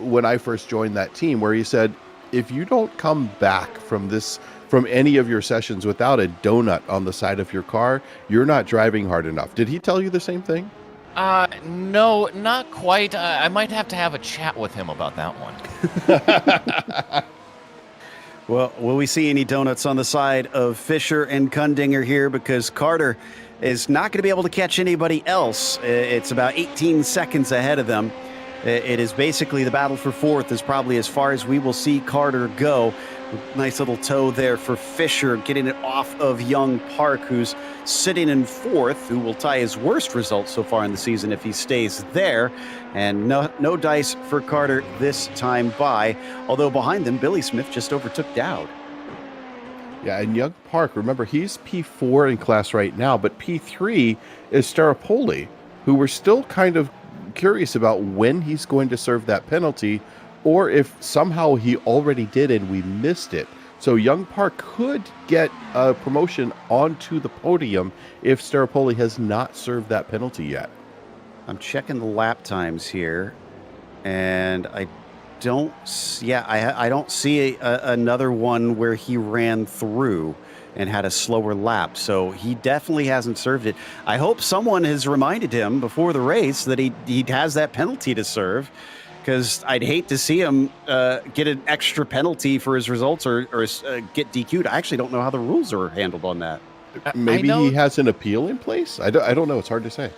when I first joined that team, where he said, if you don't come back from any of your sessions without a donut on the side of your car, you're not driving hard enough. Did he tell you the same thing? No, not quite. I might have to have a chat with him about that one. Well, will we see any donuts on the side of Fisher and Kundinger here? Because Carter is not going to be able to catch anybody else. It's about 18 seconds ahead of them. It is basically the battle for fourth is probably as far as we will see Carter go. Nice little toe there for Fisher, getting it off of Young Park, who's sitting in fourth, who will tie his worst results so far in the season if he stays there. And no dice for Carter this time by, although behind them, Billy Smith just overtook Dowd. Yeah, and Young Park, remember, he's P4 in class right now, but P3 is Staropoli, who we're still kind of curious about when he's going to serve that penalty, or if somehow he already did and we missed it. So Young Park could get a promotion onto the podium if Staropoli has not served that penalty yet. I'm checking the lap times here, and I don't see another one where he ran through and had a slower lap. So he definitely hasn't served it. I hope someone has reminded him before the race that he has that penalty to serve, because I'd hate to see him get an extra penalty for his results or get DQ'd. I actually don't know how the rules are handled on that. Maybe he has an appeal in place? I don't know. It's hard to say.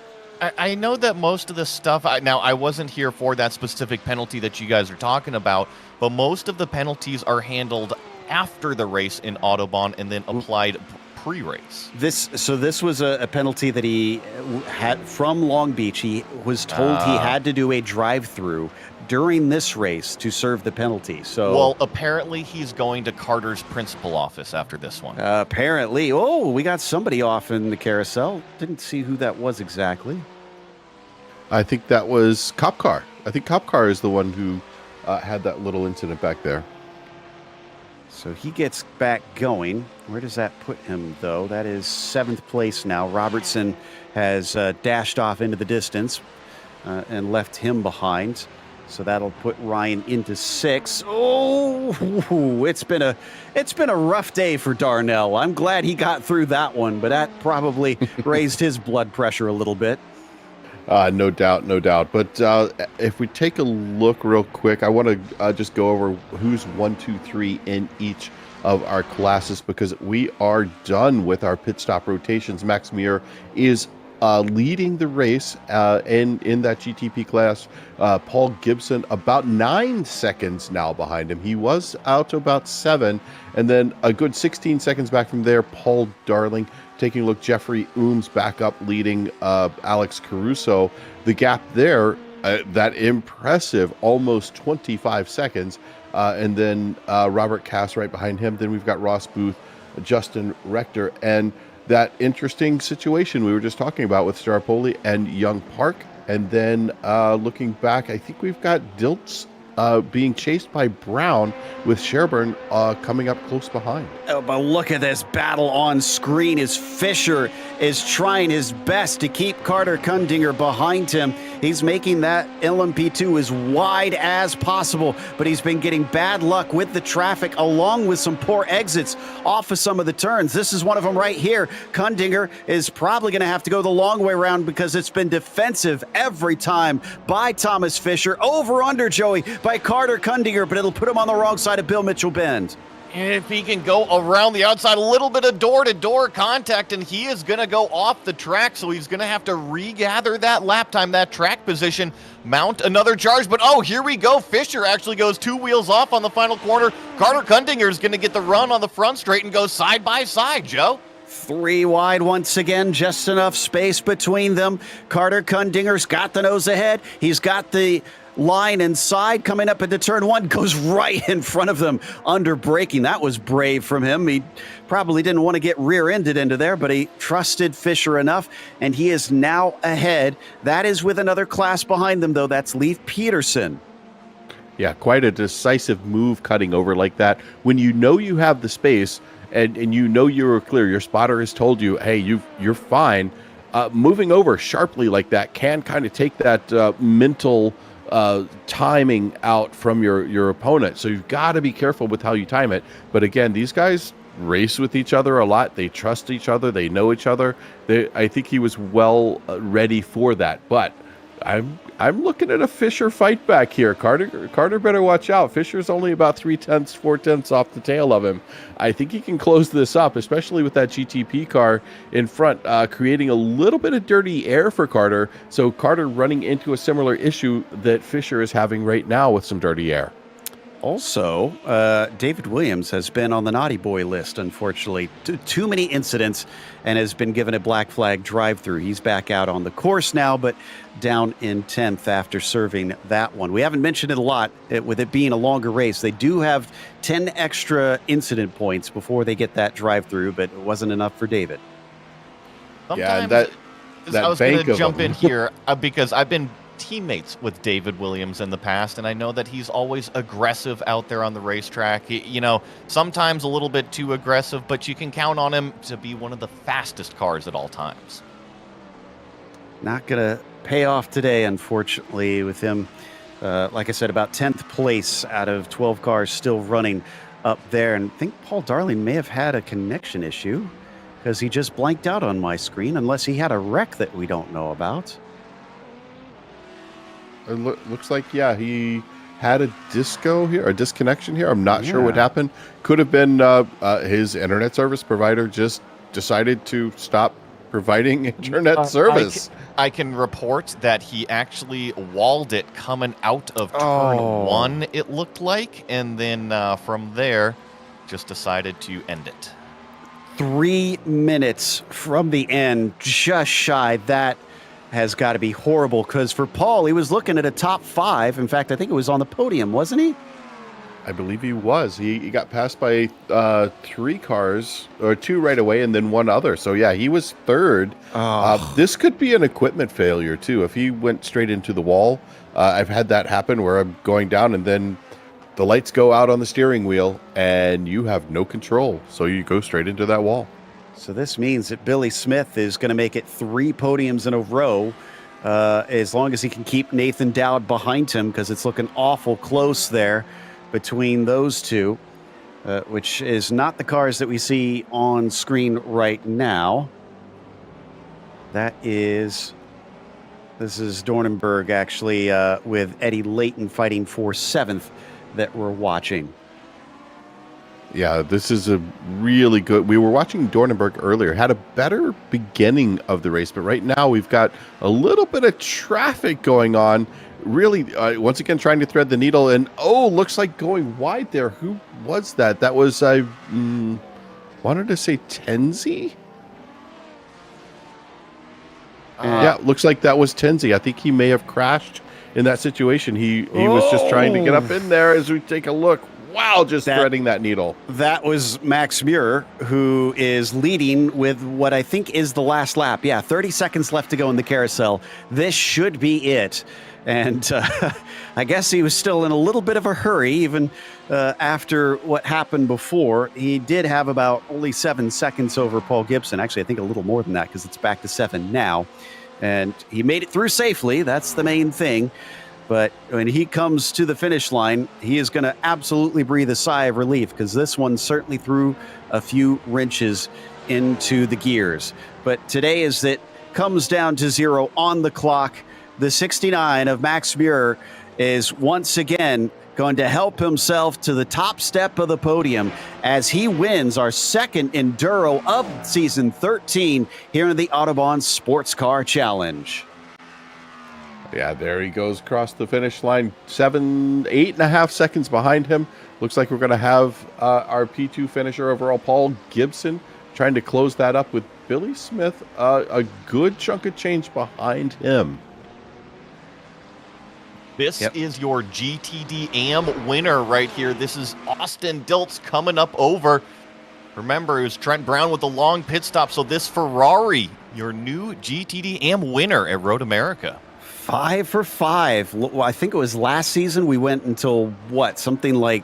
I know that most of the stuff, now I wasn't here for that specific penalty that you guys are talking about, but most of the penalties are handled after the race in Autobahn and then applied pre-race. This was a penalty that he had from Long Beach. He was told he had to do a drive-through during this race to serve the penalty. So, well, apparently he's going to Carter's principal office after this one. Apparently. Oh, we got somebody off in the carousel. Didn't see who that was exactly. I think that was Cop Car. I think Cop Car is the one who had that little incident back there. So he gets back going. Where does that put him, though? That is 7th place now. Robertson has dashed off into the distance and left him behind. So that'll put Ryan into 6th. Oh, it's been a rough day for Darnell. I'm glad he got through that one, but that probably raised his blood pressure a little bit. No doubt. But if we take a look real quick, I want to just go over who's 1, 2, 3 in each of our classes, because we are done with our pit stop rotations. Max Muir is leading the race in that GTP class. Paul Gibson about 9 seconds now behind him. He was out to about 7, and then a good 16 seconds back from there, Paul Darling. Taking a look, Jeffrey Ooms back up leading Alex Caruso. The gap there, that impressive almost 25 seconds. And then Robert Cass right behind him. Then we've got Ross Booth, Justin Rector, and that interesting situation we were just talking about with Staropoli and Young Park. And then looking back, I think we've got Diltz being chased by Brown, with Sherburne coming up close behind. Oh, but look at this battle on screen as Fisher is trying his best to keep Carter Kundinger behind him. He's making that LMP2 as wide as possible, but he's been getting bad luck with the traffic along with some poor exits off of some of the turns. This is one of them right here. Kundinger is probably going to have to go the long way around because it's been defensive every time by Thomas Fisher. Over under, Joey, by Carter Kundinger, but it'll put him on the wrong side of Bill Mitchell Bend. If he can go around the outside, a little bit of door-to-door contact, and he is going to go off the track, so he's going to have to regather that lap time, that track position, mount another charge. But, oh, here we go. Fisher actually goes 2 wheels off on the final corner. Carter Kundinger is going to get the run on the front straight and go side by side, Joe. 3 wide once again, just enough space between them. Carter Kundinger's got the nose ahead. He's got the line inside coming up into turn 1, goes right in front of them under braking. That was brave from him. He probably didn't want to get rear-ended into there, but he trusted Fisher enough, and he is now ahead. That is with another class behind them, though. That's Leif Peterson. Yeah, quite a decisive move cutting over like that. When you know you have the space and you know you're clear, your spotter has told you, hey, you're fine. Moving over sharply like that can kind of take that mental timing out from your opponent. So you've got to be careful with how you time it. But again, these guys race with each other a lot. They trust each other. They know each other. I think he was well ready for that. But I'm looking at a Fisher fight back here. Carter better watch out. Fisher's only about 4/10 off the tail of him. I think he can close this up, especially with that GTP car in front, creating a little bit of dirty air for Carter. So Carter running into a similar issue that Fisher is having right now with some dirty air. Also, David Williams has been on the naughty boy list, unfortunately. Too many incidents and has been given a black flag drive-through. He's back out on the course now, but down in 10th after serving that one. We haven't mentioned it a lot with it being a longer race. They do have 10 extra incident points before they get that drive-through, but it wasn't enough for David. Sometimes, yeah, and I was going to jump in here because I've been teammates with David Williams in the past, and I know that he's always aggressive out there on the racetrack. Sometimes a little bit too aggressive, but you can count on him to be one of the fastest cars at all times. Not going to pay off today, unfortunately, with him, like I said, about 10th place out of 12 cars still running up there. And I think Paul Darling may have had a connection issue because he just blanked out on my screen, unless he had a wreck that we don't know about. It looks like, yeah, he had a disconnection here. I'm not sure what happened. Could have been his internet service provider just decided to stop providing internet service. I can report that he actually walled it coming out of turn 1, it looked like, and then from there just decided to end it. 3 minutes from the end, just shy. That has got to be horrible, because for Paul, he was looking at a top 5. In fact, I think it was on the podium, wasn't he? I believe he was. He got passed by 3 cars, or 2 right away, and then 1 other. So, yeah, he was 3rd. This could be an equipment failure, too. If he went straight into the wall, I've had that happen where I'm going down and then the lights go out on the steering wheel and you have no control. So you go straight into that wall. So this means that Billy Smith is going to make it 3 podiums in a row, as long as he can keep Nathan Dowd behind him, because it's looking awful close there between those two, which is not the cars that we see on screen right now. This is Dornenberg, actually, with Eddie Layton fighting for 7th that we're watching. Yeah, this is a really good... We were watching Dornenberg earlier. Had a better beginning of the race, but right now we've got a little bit of traffic going on. Really, once again, trying to thread the needle. And, looks like going wide there. Who was that? That was, I wanted to say Tenzi? Yeah, looks like that was Tenzi. I think he may have crashed in that situation. He was just trying to get up in there as we take a look. Wow, threading that needle. That was Max Muir, who is leading with what I think is the last lap. Yeah, 30 seconds left to go in the carousel. This should be it. And I guess he was still in a little bit of a hurry, even after what happened before. He did have about only 7 seconds over Paul Gibson. Actually, I think a little more than that, because it's back to 7 now. And he made it through safely. That's the main thing. But when he comes to the finish line, he is going to absolutely breathe a sigh of relief, because this one certainly threw a few wrenches into the gears. But today, as it comes down to zero on the clock, the 69 of Max Muir is once again going to help himself to the top step of the podium as he wins our second Enduro of season 13 here in the Autobahn Sportscar Challenge. Yeah, there he goes across the finish line. 8.5 seconds behind him. Looks like we're going to have our P2 finisher overall, Paul Gibson, trying to close that up with Billy Smith, a good chunk of change behind him. This is your GTD AM winner right here. This is Austin Diltz coming up over. Remember, it was Trent Brown with a long pit stop. So this Ferrari, your new GTD AM winner at Road America. 5 for 5. Well, I think it was last season we went until, something like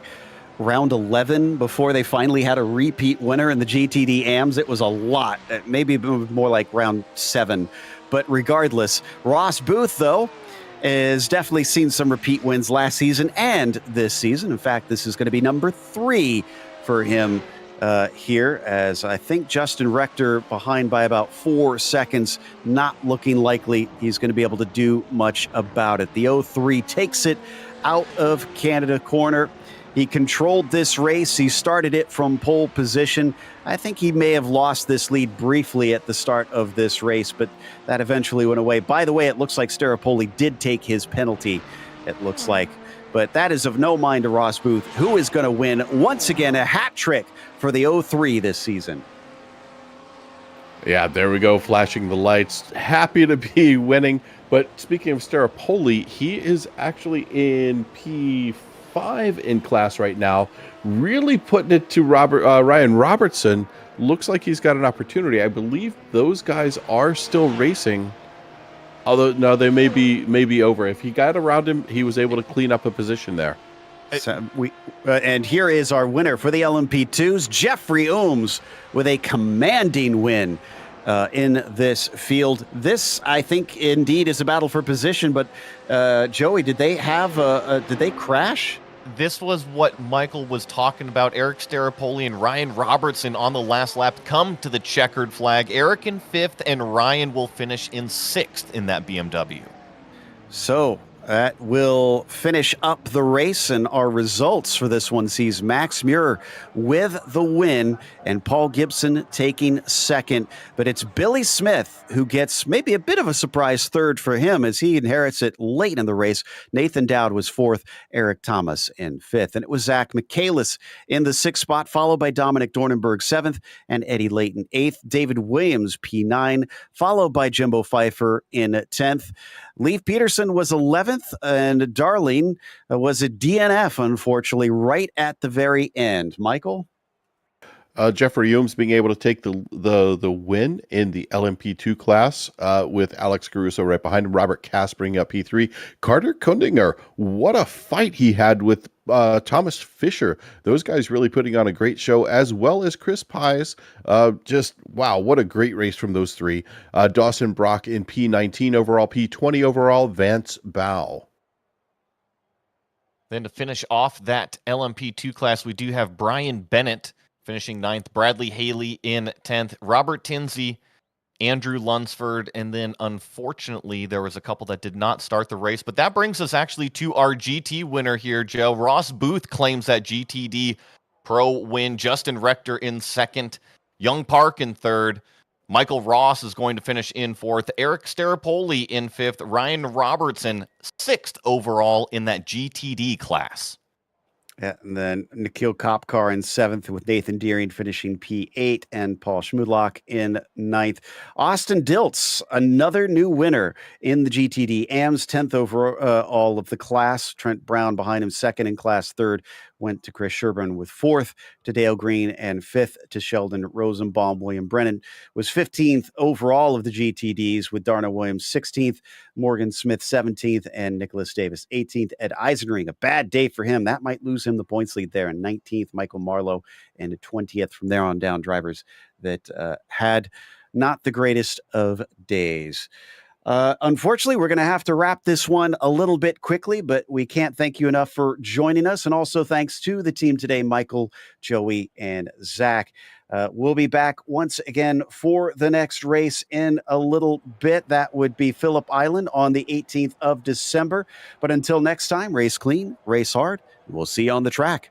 round 11 before they finally had a repeat winner in the GTD AMs. It was a lot. Maybe more like round 7. But regardless, Ross Booth, though, has definitely seen some repeat wins last season and this season. In fact, this is going to be number 3 for him here, as I think Justin Rector behind by about 4 seconds, not looking likely he's going to be able to do much about it. The 03 takes it out of Canada corner. He controlled this race. He started it from pole position. I think he may have lost this lead briefly at the start of this race, but that eventually went away. By the way, it looks like Staropoli did take his penalty, it looks like. But that is of no mind to Ross Booth, who is going to win, once again, a hat trick for the 03 this season. Yeah, there we go, flashing the lights. Happy to be winning. But speaking of Staropoli, he is actually in P5 in class right now, really putting it to Ryan Robertson. Looks like he's got an opportunity. I believe those guys are still racing. Although, no, they may be over. If he got around him, he was able to clean up a position there. So and here is our winner for the LMP2s, Jeffrey Ooms, with a commanding win in this field. This, I think, indeed is a battle for position. But Joey, did they crash? This was what Michael was talking about. Eric Staropoli and Ryan Robertson on the last lap come to the checkered flag. Eric in 5th, and Ryan will finish in 6th in that BMW. So that will finish up the race, and our results for this one sees Max Muir with the win and Paul Gibson taking 2nd. But it's Billy Smith who gets maybe a bit of a surprise 3rd for him as he inherits it late in the race. Nathan Dowd was 4th, Eric Thomas in 5th. And it was Zach Michaelis in the 6th spot, followed by Dominic Dornenberg 7th and Eddie Layton 8th. David Williams P9, followed by Jimbo Pfeiffer in 10th. Leif Peterson was 11th, and Darlene was a DNF, unfortunately, right at the very end. Michael? Jeffrey Ooms being able to take the win in the LMP2 class with Alex Caruso right behind him. Robert Cass bringing up P3. Carter Kundinger, what a fight he had with Thomas Fisher. Those guys really putting on a great show, as well as Chris Pies. Just, wow, what a great race from those three. Dawson Brock in P19 overall, P20 overall, Vance Bow. Then to finish off that LMP2 class, we do have Brian Bennett finishing 9th, Bradley Haley in 10th, Robert Tinsey, Andrew Lunsford, and then unfortunately there was a couple that did not start the race. But that brings us actually to our GT winner here, Joe. Ross Booth claims that GTD Pro win. Justin Rector in 2nd, Young Park in 3rd. Michael Ross is going to finish in 4th. Eric Staropoli in 5th. Ryan Robertson 6th overall in that GTD class. Yeah, and then Nikhil Kopkar in 7th, with Nathan Deering finishing P8 and Paul Schmudlock in 9th. Austin Diltz, another new winner in the GTD AMS, 10th overall of the class. Trent Brown behind him, 2nd in class. 3rd went to Chris Sherburne with 4th to Dale Green and 5th to Sheldon Rosenbaum. William Brennan was 15th overall of the GTDs, with Darna Williams 16th, Morgan Smith 17th, and Nicholas Davis 18th. Ed Eisenring, a bad day for him. That might lose him the points lead there in 19th. Michael Marlowe and 20th. From there on down, drivers that had not the greatest of days. Unfortunately, we're going to have to wrap this one a little bit quickly, but we can't thank you enough for joining us. And also thanks to the team today, Michael, Joey, and Zach. We'll be back once again for the next race in a little bit. That would be Phillip Island on the 18th of December. But until next time, race clean, race hard, and we'll see you on the track.